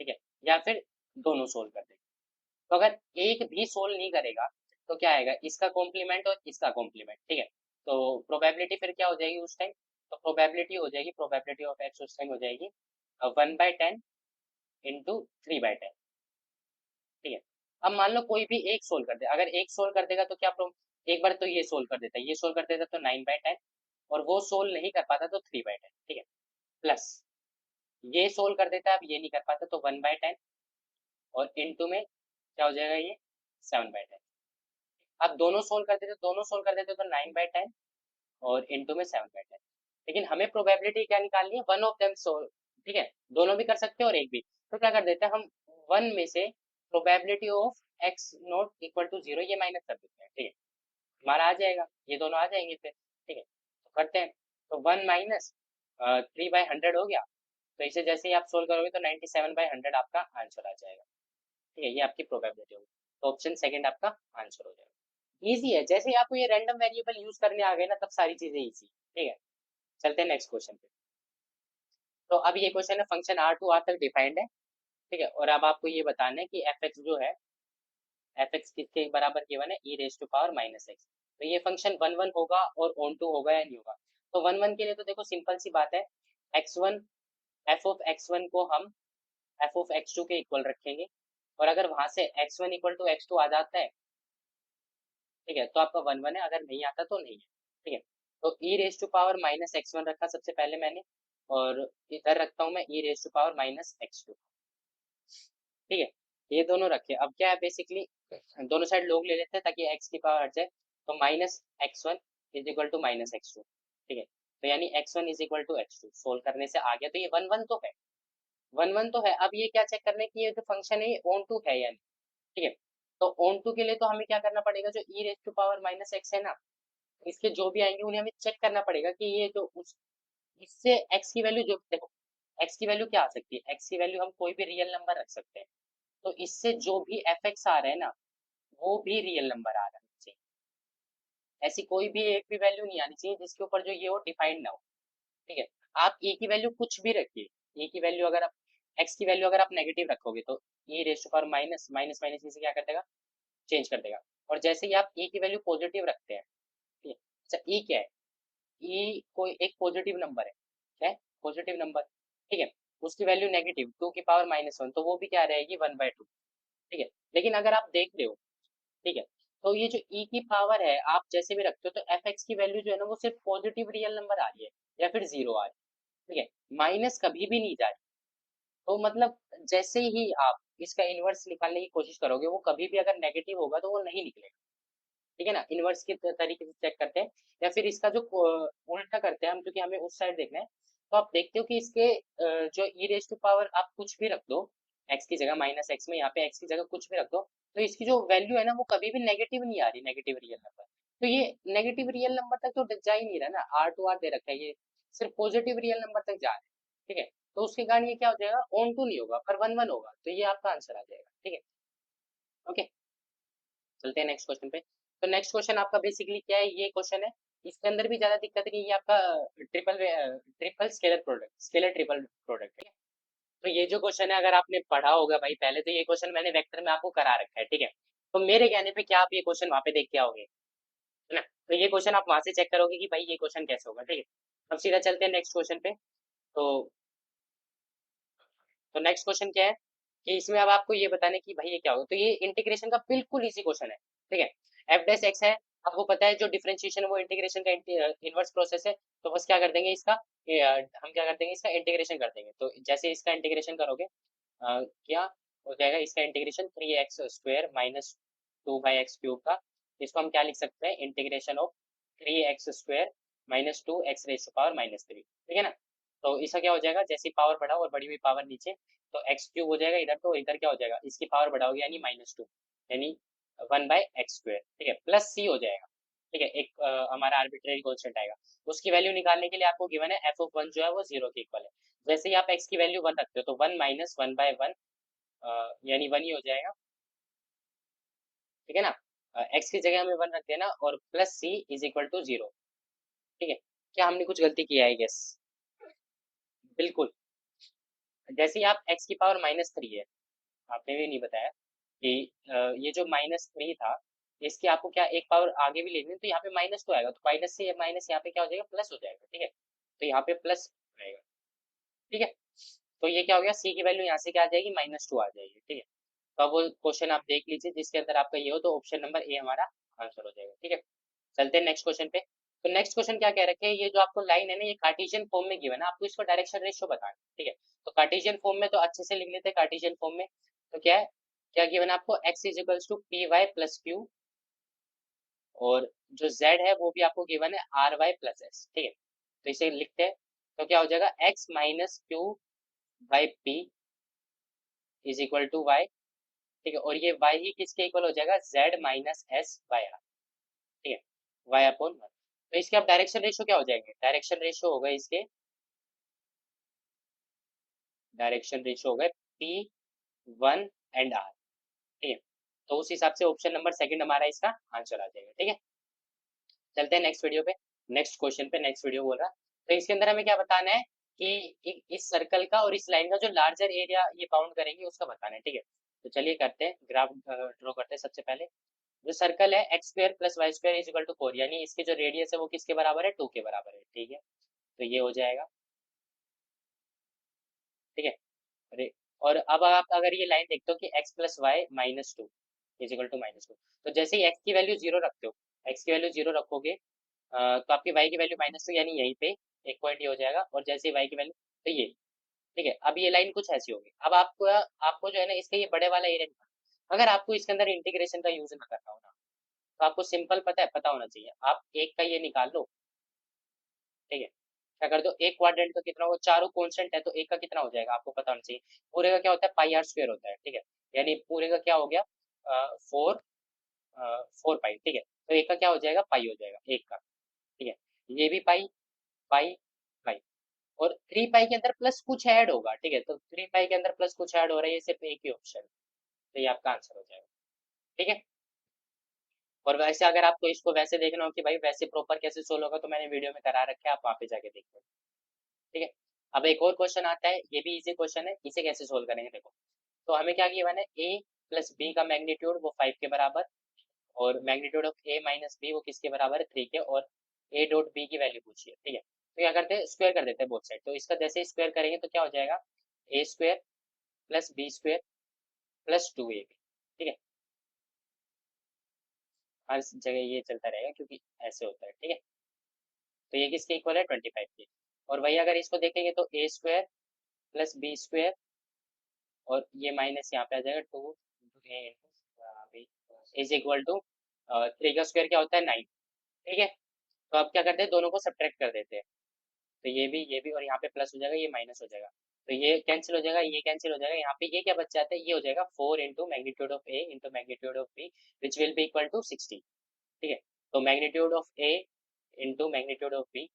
ठीक है, या फिर दोनों सोल्व कर दे। तो अगर एक भी सोल्व नहीं करेगा तो क्या आएगा, इसका कॉम्प्लीमेंट और इसका कॉम्प्लीमेंट, ठीक है। तो प्रोबेबिलिटी फिर क्या हो जाएगी उस टाइम, तो प्रोबेबिलिटी हो जाएगी, प्रोबेबिलिटी ऑफ एक्स उस टाइम हो जाएगी 1/10 इंटू 3/10, ठीक है। अब मान लो कोई भी एक सोल्व कर दे, अगर एक सोल्व कर देगा तो क्या एक बार तो ये सोल्व कर देता है, ये सोल्व कर देता तो 9/10, और वो सोल्व नहीं कर पाता तो 3/10, ठीक है। प्लस ये सोल्व कर देता है, अब ये नहीं कर पाता तो 1/10, और इनटू में क्या हो जाएगा ये 7/10। अब दोनों सोल्व कर देते, दोनों सोल्व कर देते तो 9/10 और इनटू में 7/10। लेकिन हमें प्रोबेबिलिटी क्या निकालनी है, वन ऑफ देम सोल्व, ठीक है, दोनों भी कर सकते हैं और एक भी। तो क्या कर देते हैं हम, वन में से probability of X not equal to zero ये माइनस कर देते हैं, ठीक है। हमारा आ जाएगा, ये दोनों आ जाएंगे फिर, ठीक है। तो करते हैं, तो 1 - 3/100 हो गया, तो इसे जैसे ही आप सोल्व करोगे तो 97/100 आपका आंसर आ जाएगा, ठीक है। ये आपकी प्रोबेबिलिटी होगी, तो ऑप्शन सेकंड आपका आंसर हो जाएगा। इजी है, जैसे ही आपको ये रैंडम वेरिएबल यूज करने आ गए ना तब सारी चीजें इजी, ठीक है। चलते हैं नेक्स्ट क्वेश्चन पे। तो अब ये क्वेश्चन है, फंक्शन आर टू आर तक डिफाइंड है, ठीक है, और अब आपको ये बताना है कि एफ एक्स जो है, एफ एक्स किसके बराबर गिवन है, e raise to power minus x. तो ये फंक्शन वन वन होगा और ऑन टू होगा या नहीं होगा। तो वन वन के लिए तो देखो सिंपल सी बात है, x one, f of x one को हम एफ ऑफ एक्स टू के इक्वल रखेंगे, और अगर वहां से x one equal to x two आ जाता है, ठीक है, तो आपका वन वन है, अगर नहीं आता तो नहीं है, ठीक है। तो e raise to power minus x one रखा सबसे पहले मैंने, और इधर रखता हूँ मैं e raise to power minus x two, ठीक है। ये दोनों रखे, अब क्या है बेसिकली, दोनों साइड लोग ले लेते हैं ताकि एक्स की पावर हट जाए, तो minus x one is equal to minus x two, ठीक है। तो यानी X one is equal to x two, solve करने से आ गया, तो ये वन वन तो है, वन वन तो है। अब ये क्या चेक करना है कि ये जो फंक्शन है ये ऑन टू है या नहीं, ठीक है। तो ऑन टू के लिए तो हमें क्या करना पड़ेगा, जो e raise to power minus x है ना, इसके जो भी आएंगे उन्हें हमें चेक करना पड़ेगा कि ये जो उस इससे एक्स की वैल्यू जो देखो, एक्स की वैल्यू क्या आ सकती है, एक्स की वैल्यू हम कोई भी रियल नंबर रख सकते हैं। तो इससे जो भी एफ एक्स आ रहा है ना, वो भी रियल नंबर आ रहा है। ऐसी कोई भी एक भी वैल्यू नहीं आनी चाहिए जिसके ऊपर जो ये हो डिफाइंड ना हो। ठीक है, आप ए की वैल्यू कुछ भी रखिए, ए की वैल्यू अगर आप एक्स की वैल्यू अगर आप नेगेटिव रखोगे तो e raise to power minus minus minus में से क्या कर देगा, चेंज कर देगा। और जैसे ही आप ए की वैल्यू पॉजिटिव रखते हैं, ठीक है, अच्छा ए क्या है, ए कोई एक पॉजिटिव नंबर है, क्या है, पॉजिटिव नंबर, ठीक है, उसकी वैल्यू नेगेटिव टू की पावर माइनस वन, तो वो भी क्या रहेगी, वन बाई टू। ठीक है, लेकिन अगर आप देख रहे हो, ठीक है, तो ये जो e की पावर है आप जैसे भी रखते हो तो एफ एक्स की वैल्यू जो है ना वो सिर्फ पॉजिटिव रियल नंबर आ रही है या फिर जीरो आ रही है। ठीक है, माइनस कभी भी नहीं जा रही। तो मतलब जैसे ही आप इसका इनवर्स निकालने की कोशिश करोगे वो कभी भी अगर नेगेटिव होगा तो वो नहीं निकलेगा। ठीक है ना, इनवर्स के तरीके से चेक करते हैं या फिर इसका जो उल्टा करते हैं हम, क्योंकि हमें उस साइड देखना है। तो आप देखते हो कि इसके जो ई रेस टू पावर आप कुछ भी रख दो, एक्स की जगह माइनस एक्स में, यहाँ पे एक्स की जगह कुछ भी रख दो, तो इसकी जो वैल्यू है ना वो कभी भी नेगेटिव नहीं आ रही, नेगेटिव रियल नंबर। तो ये नेगेटिव रियल नंबर तक तो जा ही नहीं रहा ना, आर टू आर दे रखा है, ये सिर्फ पॉजिटिव रियल नंबर तक जा रहा है। ठीक है, तो उसके कारण ये क्या हो जाएगा, ऑन टू नहीं होगा पर वन वन होगा, तो ये आपका आंसर आ जाएगा। ठीक है, ओके, चलते हैं नेक्स्ट क्वेश्चन पे। तो नेक्स्ट क्वेश्चन आपका बेसिकली क्या है, ये क्वेश्चन है, इसके अंदर भी ज्यादा दिक्कत है कि ये आपका triple triple scalar product, scalar triple product है। तो ये जो क्वेश्चन है अगर आपने पढ़ा होगा भाई पहले, तो ये क्वेश्चन मैंने वेक्टर में आपको करा रखा है। ठीक है, तो मेरे कहने पे क्या आप ये क्वेश्चन वहां पे देख के आओगे, है ना, तो ये क्वेश्चन आप वहां से चेक करोगे कि भाई ये क्वेश्चन कैसे होगा। ठीक है, अब सीधा चलते हैं नेक्स्ट क्वेश्चन पे। तो नेक्स्ट क्वेश्चन क्या है कि इसमें अब आपको ये बताना है कि भाई ये क्या होगा। तो ये इंटीग्रेशन का बिल्कुल इजी क्वेश्चन है। ठीक है, एफ डैश एक्स है, आपको पता है जो डिफरेंशिएशन है वो इंटीग्रेशन का इनवर्स प्रोसेस है। तो बस क्या कर देंगे इसका, हम क्या कर देंगे इसका इंटीग्रेशन कर देंगे। तो जैसे इसका इंटीग्रेशन करोगे, क्या हो जाएगा, इसका integration three X square minus two by X cube का, इसको हम क्या लिख सकते हैं, integration of three X square minus two X raise power minus three. ठीक है ना, तो इसका क्या हो जाएगा, जैसे पावर बढ़ाओ और बड़ी हुई पावर नीचे, तो एक्स क्यूब हो जाएगा इधर, तो इधर क्या हो जाएगा, इसकी पावर बढ़ाओगे यानी माइनस टू, यानी वन बाई एक्स स्क्वायर। ठीक है, प्लस सी हो जाएगा। ठीक है, एक हमारा आर्बिट्रेरी कॉन्स्टेंट आएगा। उसकी वैल्यू निकालने के लिए आपको गिवन है एफ ऑफ वन जो है वो जीरो के इक्वल है। जैसे ही आप एक्स की वैल्यू वन रखते हो तो one minus one by one, यानी वन ही हो जाएगा। ठीक है ना, एक्स की जगह हमें वन रख देना और plus C is equal to zero. ठीक है, क्या हमने कुछ गलती किया है, गेस, बिल्कुल। जैसे ही आप एक्स की पावर माइनस थ्री है, आपने भी नहीं बताया कि ये जो माइनस थ्री था, इसकी आपको क्या एक पावर आगे भी लेनी है, तो यहाँ पे माइनस तो आएगा, तो माइनस से माइनस यहाँ पे क्या हो जाएगा, प्लस हो जाएगा। ठीक है, तो यहाँ पे प्लस आएगा। ठीक है, तो ये क्या हो गया, सी की वैल्यू यहाँ से क्या आ जाएगी, माइनस टू आ जाएगी। ठीक है, तो अब वो क्वेश्चन आप देख लीजिए जिसके अंदर आपका ये हो, तो ऑप्शन नंबर ए हमारा आंसर हो जाएगा। ठीक है, चलते हैं नेक्स्ट क्वेश्चन पे। तो नेक्स्ट क्वेश्चन क्या कह रखे हैं, ये जो आपको लाइन है ना ये कार्टेशियन फॉर्म में गिवन है, आपको इसको डायरेक्शन रेशियो बताना है। ठीक है, तो कार्टेशियन फॉर्म में तो अच्छे से लिख लेते हैं, कार्टेशियन फॉर्म में तो क्या है, क्या गिवन है आपको, X is equals to P Y plus Q, और जो जेड है वो भी आपको गिवन है आर वाई प्लस एस। ठीक है, तो इसे लिखते हैं, तो क्या हो जाएगा, X minus Q by P is equal to Y. ठीक है, और ये वाई ही किसके इक्वल हो जाएगा, Z minus S by R. ठीक है, वाई अपॉन वन। तो इसके अब डायरेक्शन रेशियो क्या हो जाएंगे, डायरेक्शन रेशियो हो गए इसके, डायरेक्शन रेशियो हो गए पी वन एंड आर। ठीक है, तो उस हिसाब से ऑप्शन नंबर सेकंड हमारा इसका आंसर आ जाएगा। ठीक है, चलते हैं नेक्स्ट वीडियो पे, नेक्स्ट क्वेश्चन पे, नेक्स्ट वीडियो बोल रहा। तो इसके अंदर हमें क्या बताना है कि इस सर्कल का और इस लाइन का जो लार्जर एरिया ये बाउंड करेंगे उसका बताना है। ठीक है, तो चलिए करते हैं, ग्राफ ड्रॉ करते हैं। सबसे पहले जो सर्कल है X square plus Y square is equal to four, यानी इसके जो रेडियस है वो किसके बराबर है, टू के बराबर है। ठीक है, तो ये हो जाएगा। ठीक है, अरे, और अब आप अगर ये लाइन देखते हो कि X plus Y minus two is equal to minus two, तो जैसे ही एक्स की वैल्यू जीरो रखते हो, एक्स की वैल्यू जीरो रखोगे, तो आपकी वाई की वैल्यू माइनस टू, यानी यहीं पे एक पॉइंट ये हो जाएगा, और जैसे ही वाई की वैल्यू, तो ये, ठीक है, अब ये लाइन कुछ ऐसी होगी। अब आपको आपको जो है ना इसका ये बड़े वाला एरिया निकालना। अगर आपको इसके अंदर इंटीग्रेशन का यूज ना करना हो ना, तो आपको सिंपल पता है, पता होना चाहिए, आप एक का ये निकाल लो। ठीक है, क्या कर दो, एक क्वाड्रेंट का कितना होगा, चारों कॉन्स्टेंट है तो एक का कितना हो जाएगा आपको पता होना चाहिए। पूरे का क्या होता है, पाई आर स्क्वायर होता है। ठीक है, यानी पूरे का क्या हो गया, फोर, फोर पाई। ठीक है, तो एक का क्या हो जाएगा, पाई हो जाएगा एक का, ठीक है। ये भी पाई, पाई, पाई, और 3 पाई के अंदर प्लस कुछ ऐड होगा, ठीक है, तो 3 पाई के अंदर प्लस कुछ ऐड हो रहा है, ये सिर्फ एक ही ऑप्शन, तो ये आपका आंसर हो जाएगा, ठीक है। और वैसे अगर आपको इसको वैसे देखना हो कि भाई वैसे प्रॉपर कैसे सोल्व होगा, तो मैंने वीडियो में करा रखा है, आप वहाँ पे जाके देख लो, ठीक है। अब एक और क्वेश्चन आता है, ये भी इजी क्वेश्चन है, इसे कैसे सोल्व करेंगे देखो। तो हमें क्या गिवन है, ए प्लस बी का मैग्नीट्यूड वो 5 के बराबर, और magnitude of A minus B वो किसके बराबर है, 3 के, और ए डॉट बी की वैल्यू पूछी है, ठीक है। तो क्या करते हैं, स्क्वायर कर देते हैं बोथ साइड, तो इसका जैसे स्क्वायर करेंगे तो क्या हो जाएगा, a square plus B square plus 2ab, ठीक है। हर जगह ये चलता रहेगा क्योंकि ऐसे होता है, ठीक है। तो ये किसके इक्वल है, 25 के। और वही अगर इसको देखेंगे तो ए स्क्वायर प्लस बी स्क्वायर, और ये माइनस यहाँ पे आ जाएगा, 2 इज इक्वल टू 3 का स्क्वायर क्या होता है, 9, ठीक है। तो अब क्या करते हैं, दोनों को सब्ट्रैक्ट कर देते हैं, तो ये भी और यहाँ पे प्लस हो जाएगा, ये माइनस हो जाएगा, तो ये कैंसिल हो जाएगा, ये कैंसिल हो जाएगा, यहाँ पे ये क्या बच जाता है, ये हो जाएगा 4 into magnitude of A into magnitude of B which will be equal to 60, ठीक है। तो magnitude of A into magnitude of B,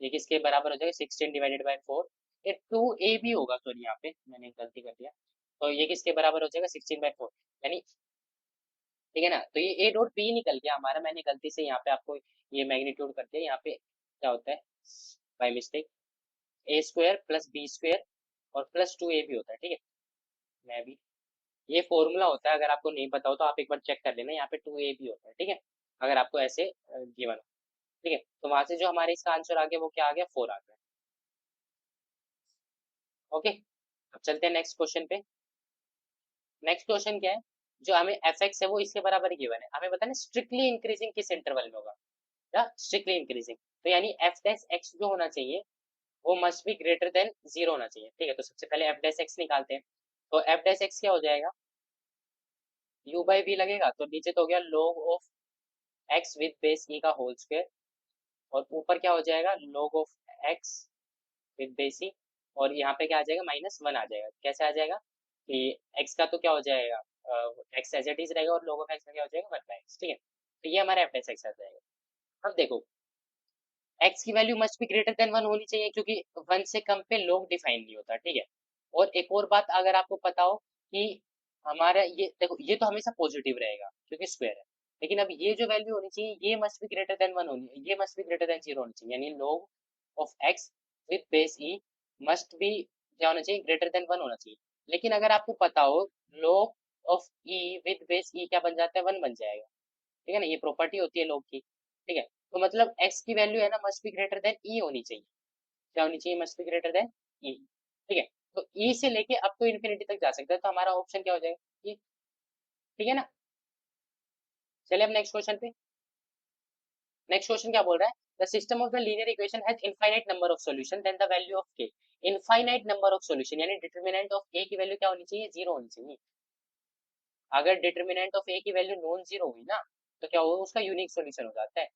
ये किसके बराबर हो जाएगा, 16 डिवाइडेड बाई 4, ये 2a भी होगा, सॉरी यहाँ पे मैंने गलती कर दिया, तो ये किसके बराबर हो जाएगा, 16/4, यानी, ठीक है ना। तो ये ए डॉट बी निकल गया हमारा, मैंने गलती से यहाँ पे आपको ये मैग्नीट्यूड कर दिया, यहाँ पे क्या होता है by mistake, A square plus B square और प्लस 2a भी होता है, ठीक है। मैं भी, ये फॉर्मूला होता है, अगर आपको नहीं पता हो तो आप एक बार चेक कर लेना, यहाँ पे 2a भी होता है, ठीक है, अगर आपको ऐसे गिवन हो, ठीक है। तो वहां से जो हमारे इसका आंसर आ गया वो क्या आ गया, 4 आ गया, ओके। अब चलते हैं नेक्स्ट क्वेश्चन पे। नेक्स्ट क्वेश्चन क्या है, जो हमें एफ एक्स है वो इसके बराबर ही गिवन है, हमें बताना स्ट्रिक्टली इंक्रीजिंग किस इंटरवल में होगा, या स्ट्रिक्टली इंक्रीजिंग, तो यानी एफ डैश एक्स जो होना चाहिए वो मस्ट बी ग्रेटर देन 0 होना चाहिए, ठीक है। तो सबसे पहले एफ डैश एक्स निकालते हैं, तो एफ डैश एक्स क्या हो जाएगा, u बाई वी लगेगा, तो नीचे तो हो गया log of x with base e का होल स्क्वायर, और ऊपर क्या हो जाएगा, log of x with base e, और यहाँ पे क्या आ जाएगा, -1 आ जाएगा, कैसे आ जाएगा कि एक्स का तो क्या हो जाएगा, एक्स एज इट इज रहेगा, और log ऑफ एक्स का क्या हो जाएगा, 1/x, ठीक है। तो ये हमारा एफ डैश एक्स आ जाएगा। अब देखो, एक्स की value must be greater than 1 होनी चाहिए, क्योंकि 1 से कम पे log डिफाइन नहीं होता, ठीक है। और एक और बात अगर आपको पता हो कि हमारा ये देखो, ये तो हमेशा पॉजिटिव रहेगा क्योंकि स्क्वायर है, लेकिन अब ये जो वैल्यू होनी चाहिए ये मस्ट बी ग्रेटर देन 1 होनी, ये मस्ट बी ग्रेटर देन 0 होनी चाहिए, यानी log of x with base E must be क्या होना चाहिए, ग्रेटर देन 1 होना चाहिए। लेकिन अगर आपको पता हो log of e with base e क्या बन जाता है, 1 बन जाएगा, ठीक है ना, ये प्रॉपर्टी होती है log की, ठीक है। तो मतलब x की वैल्यू है ना मस्ट बी ग्रेटर देन ई होनी चाहिए, क्या होनी चाहिए, मस्ट बी ग्रेटर देन ई, ठीक है। तो ई से लेके अब तो इन्फिनिटी तक जा सकता है, तो हमारा ऑप्शन क्या हो जाएगा, ये, ठीक है ना। चलिए अब नेक्स्ट क्वेश्चन पे। नेक्स्ट क्वेश्चन क्या बोल रहा है, the system of the linear equation has infinite number of solution then the value of K, infinite number of solution यानी डिटरमिनेंट ऑफ ए की वैल्यू क्या होनी चाहिए, 0 होनी चाहिए। अगर डिटरमिनेंट ऑफ ए की वैल्यू नॉन जीरो हुई ना, तो क्या होगा, उसका यूनिक सॉल्यूशन हो जाता है,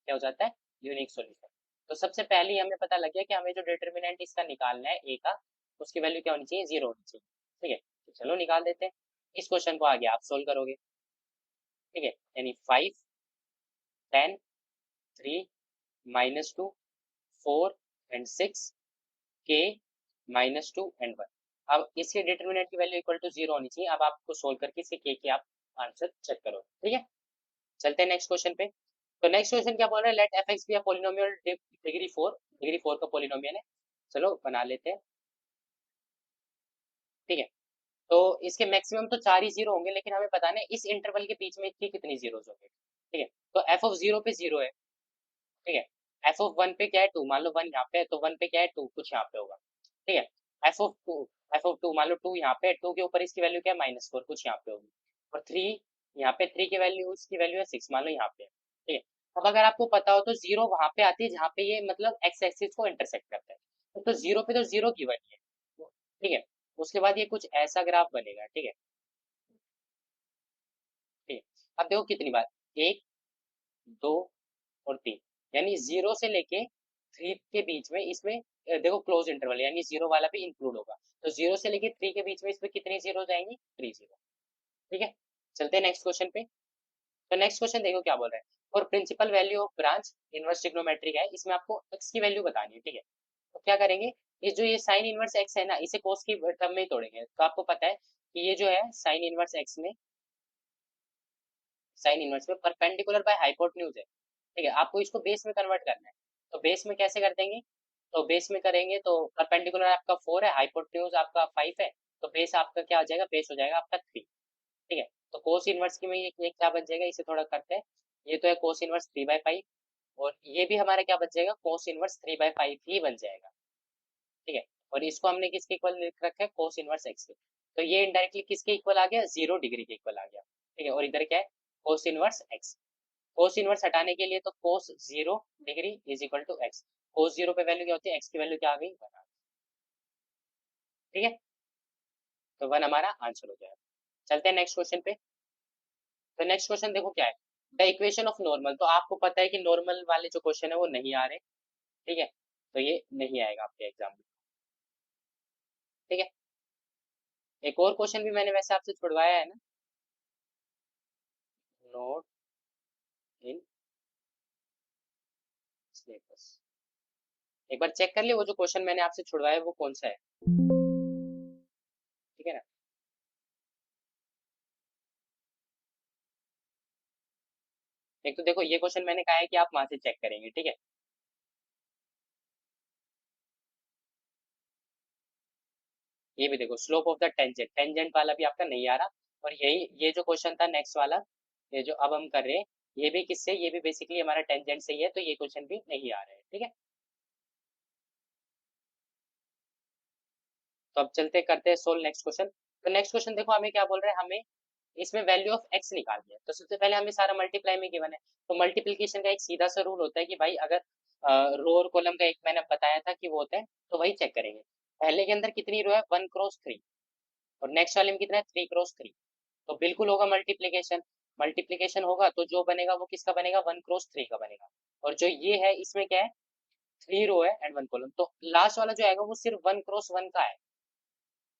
क्या हो जाता है, यूनिक सॉल्यूशन। तो सबसे पहले ही हमें पता लग गया कि हमें जो डिटरमिनेंट इसका निकालना है ए का, उसकी वैल्यू क्या होनी चाहिए, 0 होनी चाहिए, ठीक है। तो चलो निकाल देते हैं, इस क्वेश्चन को आगे आप सोल्व करोगे, ठीक है। यानी 5, 10, 3, -2, 4 एंड 6, के -2 एंड 1। अब इसके डिटरमिनेंट की वैल्यू इक्वल टू 0 होनी चाहिए, अब आपको सोल्व करके इसके के की आप आंसर चेक करो, ठीक है। चलते हैं नेक्स्ट क्वेश्चन पे। तो नेक्स्ट क्वेश्चन क्या बोल रहा है, let F X be a polynomial degree 4 का पॉलिनोमियल है, चलो बना लेते हैं, ठीक है। तो इसके मैक्सिमम तो 4 ही जीरो होंगे, लेकिन हमें पता नहीं इस इंटरवल के बीच में इसके कितनी जीरोस होंगे, ठीक है। तो एफ ऑफ 0 पे 0 है, ठीक है। एफ ऑफ 1 पे क्या है, 2, मान लो 1 यहाँ पे है, तो 1 पे क्या है, 2 कुछ यहाँ पे होगा, ठीक है। एफ ऑफ 2, एफ ऑफ 2 मान लो 2 यहाँ पे है, 2 के ऊपर इसकी वैल्यू क्या है, -4 कुछ यहाँ पे होगी, और 3 यहाँ पे, 3 की वैल्यू उसकी वैल्यू है 6 मान लो यहाँ पे है, ठीक है। अब अगर आपको पता हो तो 0 वहां पे आती है जहाँ पे ये मतलब एक्स एक्सिस को इंटरसेक्ट करता है, तो 0 पे तो 0 की वैल्यू है, ठीक है। उसके बाद ये कुछ ऐसा ग्राफ बनेगा, ठीक है, ठीक है। अब देखो कितनी बार, 1, 2 और 3, यानी 0 से लेके 3 के बीच में इसमें देखो क्लोज इंटरवल यानी 0 वाला भी इंक्लूड होगा, तो 0 से लेके 3 के बीच में इसमें कितनी जीरो जाएंगी, 3 जीरो, ठीक है। चलते हैं नेक्स्ट क्वेश्चन पे। तो नेक्स्ट क्वेश्चन देखो क्या बोल रहा है, और principal value of branch inverse trigonometric है, इसमें आपको एक्स की वैल्यू बतानी है, ठीक है। तो क्या करेंगे, ये जो ये साइन इनवर्स एक्स है ना, इसे कोस की टर्म में ही तोड़ेंगे। तो आपको पता है कि ये जो है साइन इनवर्स एक्स में, साइन इनवर्स में परपेंडिकुलर बाय हाइपोटेन्यूज है, ठीक है। आपको इसको बेस में कन्वर्ट करना है। तो बेस में कैसे कर देंगे, तो बेस में करेंगे तो परपेंडिकुलर आपका 4 है, हाइपोटेन्यूज आपका 5 है, तो बेस आपका क्या हो जाएगा, बेस हो जाएगा आपका 3, ठीक है। तो कोस इनवर्स की में ये क्या बन जाएगा, इसे थोड़ा करते हैं। ये तो है कोस इनवर्स 3/5, और ये भी हमारा क्या बच जाएगा, कोस इनवर्स 3/5 ही बन जाएगा, ठीक है। और इसको हमने किसके इक्वल लिख रखा है, कोस इनवर्स एक्स के। तो ये इनडायरेक्टली किसके इक्वल आ गया, 0 डिग्री के इक्वल आ गया, ठीक है। और इधर क्या है, cos inverse x. Cos inverse हटाने के लिए तो cos 0 degree is equal to x. Cos 0 पे वैल्यू क्या होती है, एक्स की वैल्यू क्या आ गई, 1, ठीक है। तो 1 हमारा आंसर हो जाएगा। चलते हैं नेक्स्ट क्वेश्चन पे। तो नेक्स्ट क्वेश्चन देखो क्या है, द इक्वेशन ऑफ नॉर्मल। तो आपको पता है कि नॉर्मल वाले जो क्वेश्चन है वो नहीं आ रहे, ठीक है। तो ये नहीं आएगा आपके एग्जाम में, ठीक है। एक और क्वेश्चन भी मैंने वैसे आपसे छुड़वाया है ना, नोट इन सिलेबस। एक बार चेक कर लियो वो जो क्वेश्चन मैंने आपसे छुड़वाया है वो कौन सा है, ठीक है ना। एक तो देखो ये क्वेश्चन मैंने कहा है कि आप वहां से चेक करेंगे, ठीक है। ये भी देखो slope of the tangent, tangent वाला भी आपका नहीं आ रहा। और यही ये जो क्वेश्चन था नेक्स्ट वाला, ये जो अब हम कर रहे हैं, ये भी किससे, ये भी बेसिकली हमारा टेंजेंट से ही है, तो ये क्वेश्चन भी नहीं आ रहा है, ठीक है। तो अब चलते करते हैं सोल्व नेक्स्ट क्वेश्चन। तो नेक्स्ट क्वेश्चन देखो हमें क्या बोल रहा है, हमें इसमें वैल्यू ऑफ एक्स निकालनी है। तो सबसे पहले हमें सारा मल्टीप्लाई में गिवन है, तो मल्टीप्लीकेशन का एक सीधा सा रूल होता है कि भाई अगर रो और कॉलम का एक मैंने बताया था कि वो होता है, तो वही चेक करेंगे। पहले के अंदर कितनी रो है, 1 क्रॉस 3, और नेक्स्ट वाले में कितना है, 3 क्रॉस 3। तो बिल्कुल होगा मल्टीप्लीकेशन, मल्टीप्लीकेशन होगा तो जो बनेगा वो किसका बनेगा, 1 क्रॉस 3 का बनेगा। और जो ये है इसमें क्या है, 3 रो है एंड 1 कॉलम, तो लास्ट वाला जो आएगा वो सिर्फ 1 क्रॉस 1 का है,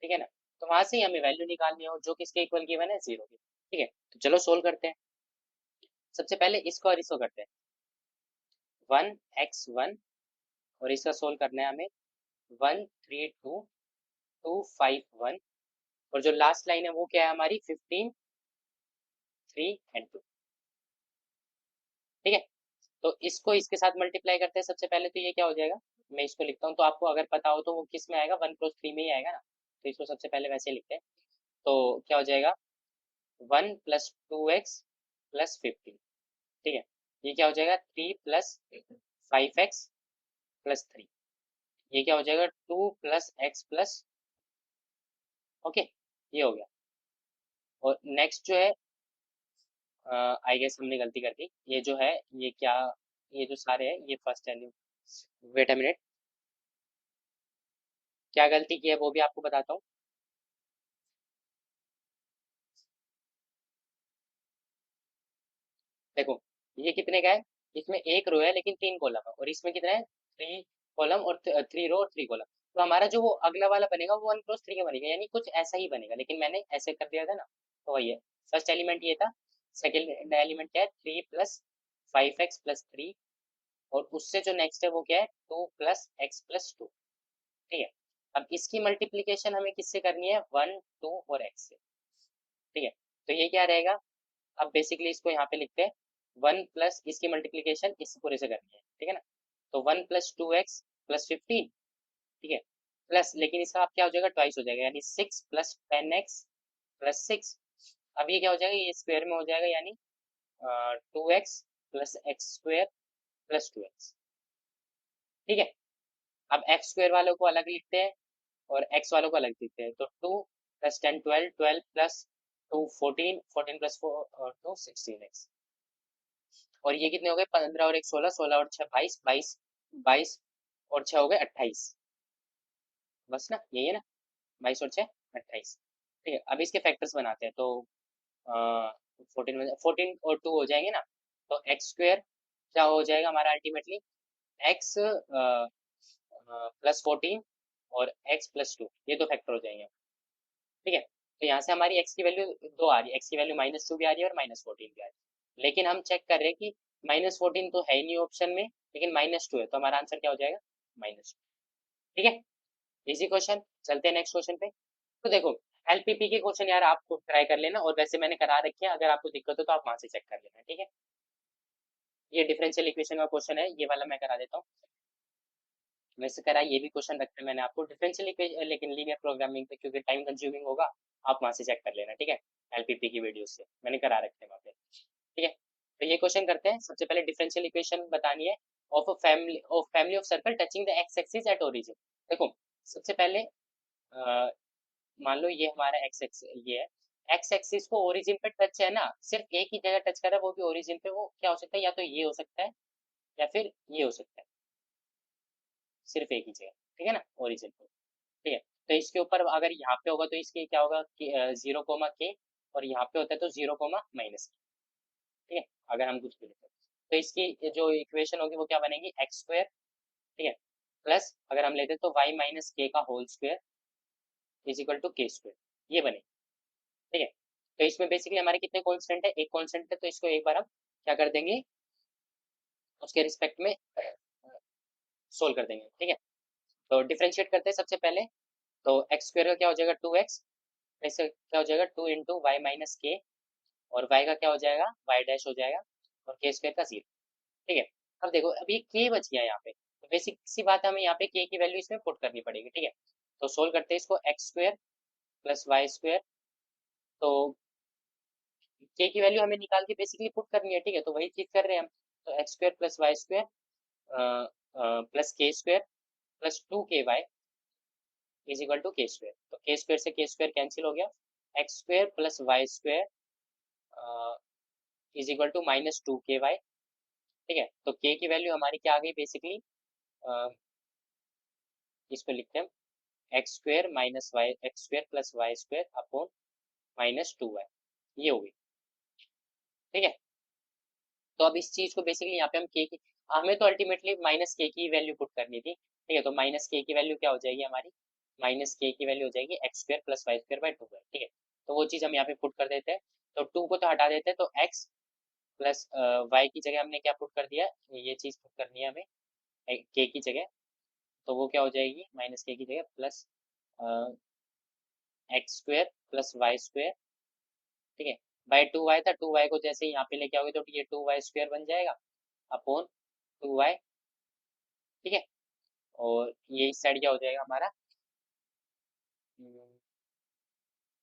ठीक है ना। तो वहां से ही हमें वैल्यू निकालनी है, और जो किसके इक्वल गिवन है, 0 की, ठीक है। तो चलो सोल्व करते हैं। सबसे पहले इसको और इसको करते हैं, 1x1, और इसका सोल्व करना है हमें, 1 3 2 2 5 1, और जो लास्ट लाइन है वो क्या है हमारी, 15 3 एंड 2, ठीक है। तो इसको इसके साथ मल्टीप्लाई करते हैं सबसे पहले, तो ये क्या हो जाएगा, मैं इसको लिखता हूँ, तो आपको अगर पता हो तो वो किस में आएगा, 1 क्रॉस 3 में ही आएगा ना। तो इसको सबसे पहले वैसे लिखते हैं, तो क्या हो जाएगा, 1 + 2x + 15, ठीक है। ये क्या हो जाएगा, 3 + 5x + 3, ये क्या हो जाएगा, 2 + x+, ओके, ये हो गया। और नेक्स्ट जो है, आई गेस हमने गलती कर दी, ये जो है ये क्या, ये जो सारे हैं ये first value, wait a minute, क्या गलती की है वो भी आपको बताता हूँ। देखो ये कितने का है, इसमें एक रो है लेकिन 3 कॉलम है, और इसमें कितना है, 3 कॉलम और 3 रो और 3 कॉलम। तो हमारा जो वो अगला वाला बनेगा वो 1 क्रॉस 3 का बनेगा, यानी कुछ ऐसा ही बनेगा, लेकिन मैंने ऐसे कर दिया था ना, तो वही है। फर्स्ट एलिमेंट ये था, सेकेंड एलिमेंट क्या है, 3 + 5x + 3, और उससे जो नेक्स्ट है वो क्या है, 2 + x + 2, ठीक है। अब इसकी मल्टीप्लीकेशन हमें किससे करनी है, 1 2 और x से, ठीक है। तो ये क्या रहेगा, अब बेसिकली इसको यहाँ पे लिखते हैं, 1 + इसकी मल्टीप्लीकेशन इस पूरे से करनी है, ठीक है ना। तो 1 + 2x + 15, ठीक है, प्लस, लेकिन इसका आप क्या हो जाएगा, ट्वाइस हो जाएगा, यानी 6 + 10x + 6। अब ये क्या हो जाएगा, ये स्क्वायर में हो जाएगा, यानी 2x + x² + 2x, ठीक है। अब एक्स स्क्वायर वालों को अलग लिखते हैं और एक्स वालों को अलग लिखते हैं, तो 2 + 10 12, 12 + 2 14, 14 + 4 और 2 16x, और ये कितने हो गए, 15 और 1 16, 16 और 6 22, 22 22 और 6 हो गए 28, बस ना, यही है ना, 22 और 6 28, ठीक है। अब इसके फैक्टर्स बनाते हैं, तो 14 और 2 हो जाएंगे ना, तो एक्स स्क्वायर क्या हो जाएगा हमारा अल्टीमेटली, एक्स +14 और x + 2, ये दो फैक्टर हो जाएंगे, ठीक है। तो यहाँ से हमारी x की वैल्यू 2 आ रही है, x की वैल्यू -2 भी आ रही है और -14 भी आ रही है, लेकिन हम चेक कर रहे हैं कि -14 तो है ही नहीं ऑप्शन में, लेकिन -2 है, तो हमारा आंसर क्या हो जाएगा? -2। ठीक है, इजी क्वेश्चन। चलते हैं नेक्स्ट क्वेश्चन पे। तो देखो, एलपीपी के क्वेश्चन यार आपको ट्राई कर लेना, और वैसे मैंने करा रखे हैं, अगर आपको दिक्कत हो तो आप वहां से चेक कर लेना, ठीक है। ये डिफरेंशियल इक्वेशन का क्वेश्चन है, ये वाला मैं करा देता हूँ। वैसे करा ये भी क्वेश्चन रखा है मैंने आपको डिफरेंशियल इक्वेशन, लेकिन लीनियर प्रोग्रामिंग पे क्योंकि टाइम कंज्यूमिंग होगा, आप वहां से चेक कर लेना, ठीक है। एलपीपी की वीडियो से मैंने करा रखे हैं वहाँ पे, ठीक है। तो ये क्वेश्चन करते हैं। सबसे पहले डिफरेंशियल इक्वेशन बतानी है of family of circle touching the x axis at origin. देखो, सबसे पहले मान लो ये हमारा एक्स एक्स ये है, एक्स एक्सिस को ओरिजिन पे टच है ना, सिर्फ एक ही जगह टच कर रहा है, वो भी ओरिजिन पे। वो क्या हो सकता है? या तो ये हो सकता है, या फिर ये हो सकता है, सिर्फ एक ही जगह, ठीक है ना, ओरिजिन पे, ठीक है। तो इसके ऊपर अगर यहाँ पे होगा तो इसके क्या होगा कि 0, K, और यहाँ पे होता है तो 0, -K, ठीक है। अगर हम कुछ भी लेते हैं तो इसकी जो इक्वेशन होगी वो क्या बनेगी? x², ठीक है, प्लस अगर हम लेते हैं तो y - K का whole square is equal to K², ये बनेगी, ठीक है। तो इसमें बेसिकली हमारे कितने कांस्टेंट है? एक कांस्टेंट है, तो इसको एक बार हम क्या कर देंगे, उसके रिस्पेक्ट में सोल्व कर देंगे, ठीक है। तो डिफरेंशिएट करते हैं सबसे पहले। तो x² का क्या हो जाएगा? 2x, ऐसे क्या हो जाएगा? 2 × y - K, और y का क्या हो जाएगा? y डैश हो जाएगा, और K² का 0, ठीक है। अब देखो, अब ये K बच गया यहाँ पे, तो बेसिक सी बात है, हमें यहाँ पे K की वैल्यू इसमें पुट करनी पड़ेगी, ठीक है। तो सोल्व करते हैं इसको, x² प्लस y², तो K की वैल्यू हमें निकाल के बेसिकली पुट करनी है, ठीक है। तो वही चीज कर रहे हैं हम। तो x² plus y² plus K² plus 2KY is equal to K²। तो K² से K² कैंसिल हो गया, x² plus y² is equal to -2KY, ठीक है। तो K की वैल्यू हमारी क्या आ गई बेसिकली, इसको लिखते हैं हम x² plus y² upon -2y, ये हो गई, ठीक है। तो अब इस चीज को बेसिकली यहाँ पे हम के की, हमें तो अल्टीमेटली -K की वैल्यू पुट करनी थी, ठीक है। तो -K की वैल्यू क्या हो जाएगी हमारी? -K की वैल्यू हो जाएगी x² प्लस y²/2y, ठीक है। तो वो चीज हम यहाँ पे पुट कर देते हैं। तो 2 को तो हटा देते हैं, तो x प्लस y की जगह हमने क्या पुट कर दिया, ये चीज पुट करनी है हमें k की जगह। तो वो क्या हो जाएगी? -K की जगह प्लस x² प्लस y², ठीक है, बाय 2y था, 2y को जैसे यहाँ पे लेके आओगे तो ये 2y² बन जाएगा अपॉन 2y, ठीक है। और ये इस साइड क्या हो जाएगा हमारा,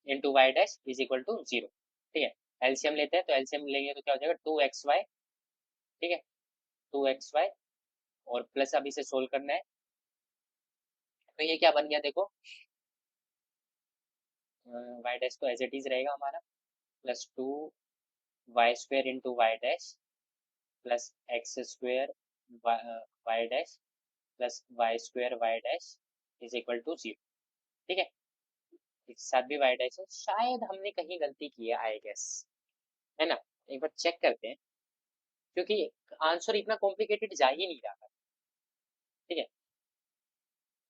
into Y dash is equal to 0, ठीक है। एलसीएम लेते हैं, तो एलसीएम लेंगे तो क्या हो जाएगा? 2xy, ठीक है, 2xy, और प्लस अब इसे सोल्व करना है। तो ये क्या बन गया देखो, वाई डैश तो एज इट इज रहेगा हमारा, +2y² into Y dash plus x² Y dash plus y² Y dash is equal to 0, ठीक है। इसके साथ भी वाई डैश है, शायद हमने कहीं गलती की है, आई गेस, है ना। एक बार चेक करते हैं, क्योंकि आंसर इतना कॉम्प्लिकेटेड जा ही नहीं रहा था, ठीक है।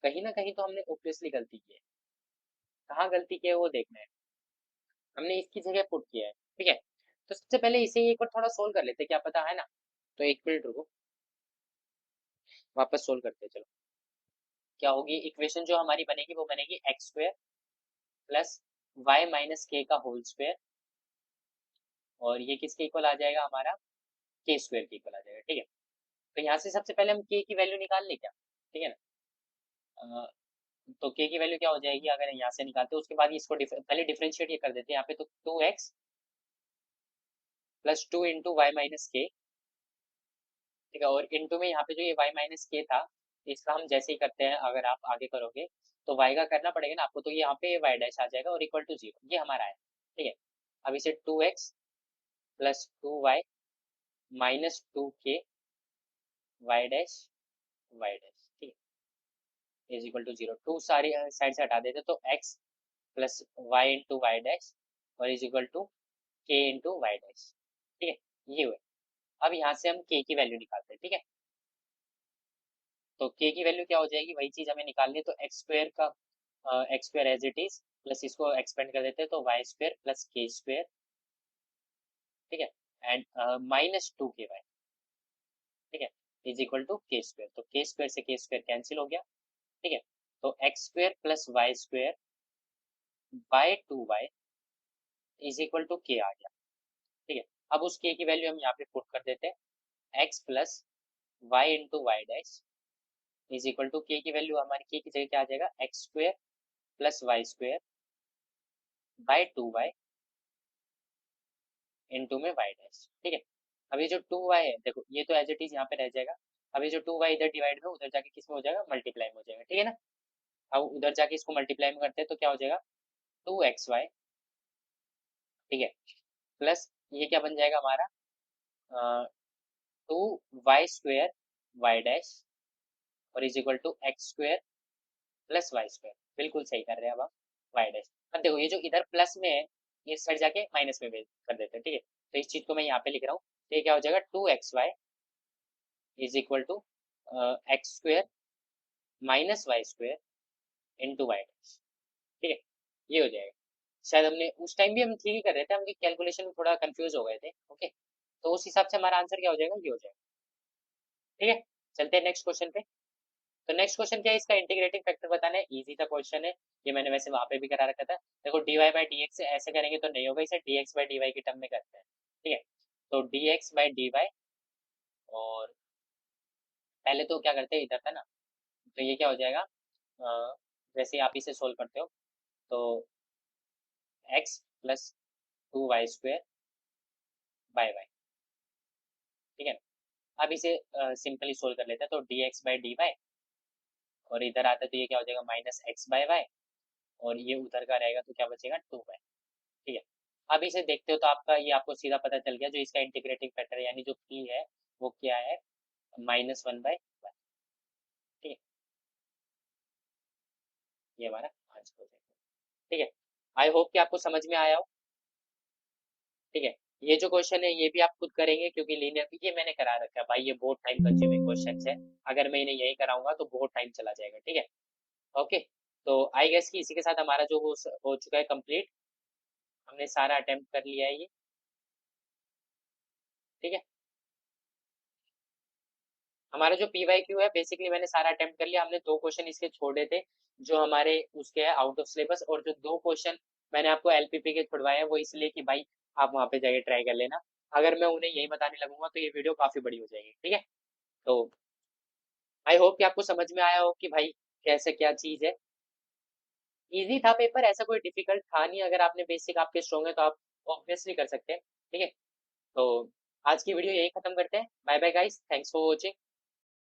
कहीं ना कहीं तो हमने ऑब्वियसली गलती की है, कहाँ गलती की है वो देखना है। हमने इसकी जगह पुट किया है, ठीक है। तो सबसे पहले इसे एक बार थोड़ा सोल्व कर लेते हैं, क्या पता, है ना। तो 1 मिनट रुको, वापस सोल्व करते हैं, चलो। क्या होगी इक्वेशन जो हमारी बनेगी, वो बनेगी x² प्लस y - K का होल स्क्वायर, और ये किसके इक्वल आ जाएगा हमारा? K² के इक्वल आ जाएगा, ठीक है। तो यहाँ से सबसे पहले हम K की वैल्यू निकाल लें क्या, ठीक है ना। तो K की वैल्यू क्या हो जाएगी अगर यहाँ से निकालते हैं, उसके बाद इसको पहले डिफरेंशिएट ये कर देते हैं यहाँ पे। तो 2x plus 2 into y - K, ठीक है, और इंटू में यहाँ पे जो ये y - K था, इसका हम जैसे ही करते हैं, अगर आप आगे करोगे तो y का करना पड़ेगा ना आपको, तो ये यहाँ पे y डैश आ जाएगा और इक्वल टू 0, ये हमारा है, ठीक है। अब इसे 2x plus 2y -2k y dash, ठीक है, इज इक्वल टू 0। 2 सारी साइड से हटा देते तो x plus y into Y dash और is equal to k into Y dash, ठीक है, ये हुआ। अब यहाँ से हम k की वैल्यू निकालते हैं, ठीक है। तो k की वैल्यू क्या हो जाएगी, वही चीज हमें निकालनी है। तो x² as it is, plus इसको एक्सपेंड कर देते हैं, तो y² प्लस K², ठीक है, एंड -2KY, ठीक है, इज इक्वल टू के स्क्वायर, तो के स्क्वायर से के स्क्वायर कैंसिल हो गया, ठीक है, तो X square plus Y square by 2y is equal to K आ गया, ठीक है। अब उस के की वैल्यू हम यहाँ पे पुट कर देते हैं, X plus Y into Y dash is equal to K की वैल्यू हमारी के की जगह क्या आ जाएगा, X square plus Y square by 2y into में वाई डैश, ठीक है। अब ये जो 2y है देखो, ये तो एज इट इज यहाँ पे रह जाएगा। अब ये जो 2y इधर डिवाइड में उधर जाके किस में हो जाएगा, मल्टीप्लाई में हो जाएगा, ठीक है ना। अब उधर जाके इसको मल्टीप्लाई में करते हैं तो क्या हो जाएगा, 2xy, ठीक है, प्लस ये क्या बन जाएगा हमारा, 2y स्क्वायर वाई डैश और is equal to X square plus Y square, बिल्कुल सही कर रहे हैं अब हम, वाई डैश। अब देखो ये जो इधर प्लस में है, इस साइड जाके माइनस में कर देते हैं, ठीक है। तो इस चीज को मैं यहाँ पे लिख रहा हूँ, तो ये क्या हो जाएगा, 2xy is equal to X square minus Y square into Y dash, ठीक है, ये हो जाएगा। शायद हमने उस टाइम भी हम ठीक ही कर रहे थे, हम कैलकुलेशन में थोड़ा कंफ्यूज हो गए थे, ओके। तो उस हिसाब से हमारा आंसर क्या हो जाएगा, ये हो जाएगा, ठीक है। चलते हैं नेक्स्ट क्वेश्चन पे। तो नेक्स्ट क्वेश्चन क्या है, इसका इंटीग्रेटिंग फैक्टर बताना है, इजी सा क्वेश्चन है, ये मैंने वैसे वहां पे भी करा रखा था। देखो dy बाई डी एक्स ऐसे करेंगे तो नहीं होगा, इसे dx बाई dy के टर्म में करते हैं, ठीक है। तो dx बाई dy, और पहले तो क्या करते हैं, इधर था ना, तो ये क्या हो जाएगा, जैसे आप इसे सोल्व करते हो तो x plus 2y square by Y, ठीक है ना। अब इसे सिंपली सोल्व कर लेते हैं, तो dx बाई dy और इधर आता है तो ये क्या हो जाएगा, माइनस एक्स बाय वाई, और ये उधर का रहेगा तो क्या बचेगा, 2y, ठीक है। अब इसे देखते हो तो आपका ये आपको सीधा पता चल गया, जो इसका इंटीग्रेटिंग फैक्टर है यानी जो p है वो क्या है, -1/1, ठीक है, ये हमारा आंसर हो जाएगा, ठीक है। आई होप कि आपको समझ में आया हो, ठीक है। ये जो क्वेश्चन है ये भी आप खुद करेंगे, क्योंकि लीनियर ये मैंने करा रखा है भाई, ये बहुत टाइम कंज्यूमिंग क्वेश्चन है, अगर मैं इन्हें यही कराऊंगा तो बहुत टाइम चला जाएगा, ठीक है। ओके, तो आई गेस कि इसी के साथ हमारा जो हो चुका है कंप्लीट, हमने सारा अटेम्प्ट कर लिया है ये, ठीक है। हमारा जो PYQ है बेसिकली मैंने सारा अटेम्प्ट कर लिया, हमने 2 क्वेश्चन इसके छोड़े थे जो हमारे उसके है आउट ऑफ सिलेबस, और जो 2 क्वेश्चन मैंने आपको LPP के छुड़वाए हैं वो इसलिए कि भाई आप वहाँ पे जाके ट्राई कर लेना। अगर मैं उन्हें यही बताने लगूंगा तो ये वीडियो काफी बड़ी हो जाएगी, ठीक है। तो आई होप कि आपको समझ में आया हो कि भाई कैसे क्या चीज है। इजी था पेपर, ऐसा कोई डिफिकल्ट था नहीं, अगर आपने बेसिक आपके स्ट्रॉन्ग है तो आप ऑब्वियसली कर सकते हैं, ठीक है। तो आज की वीडियो यही खत्म करते हैं, bye bye guys, thanks for watching.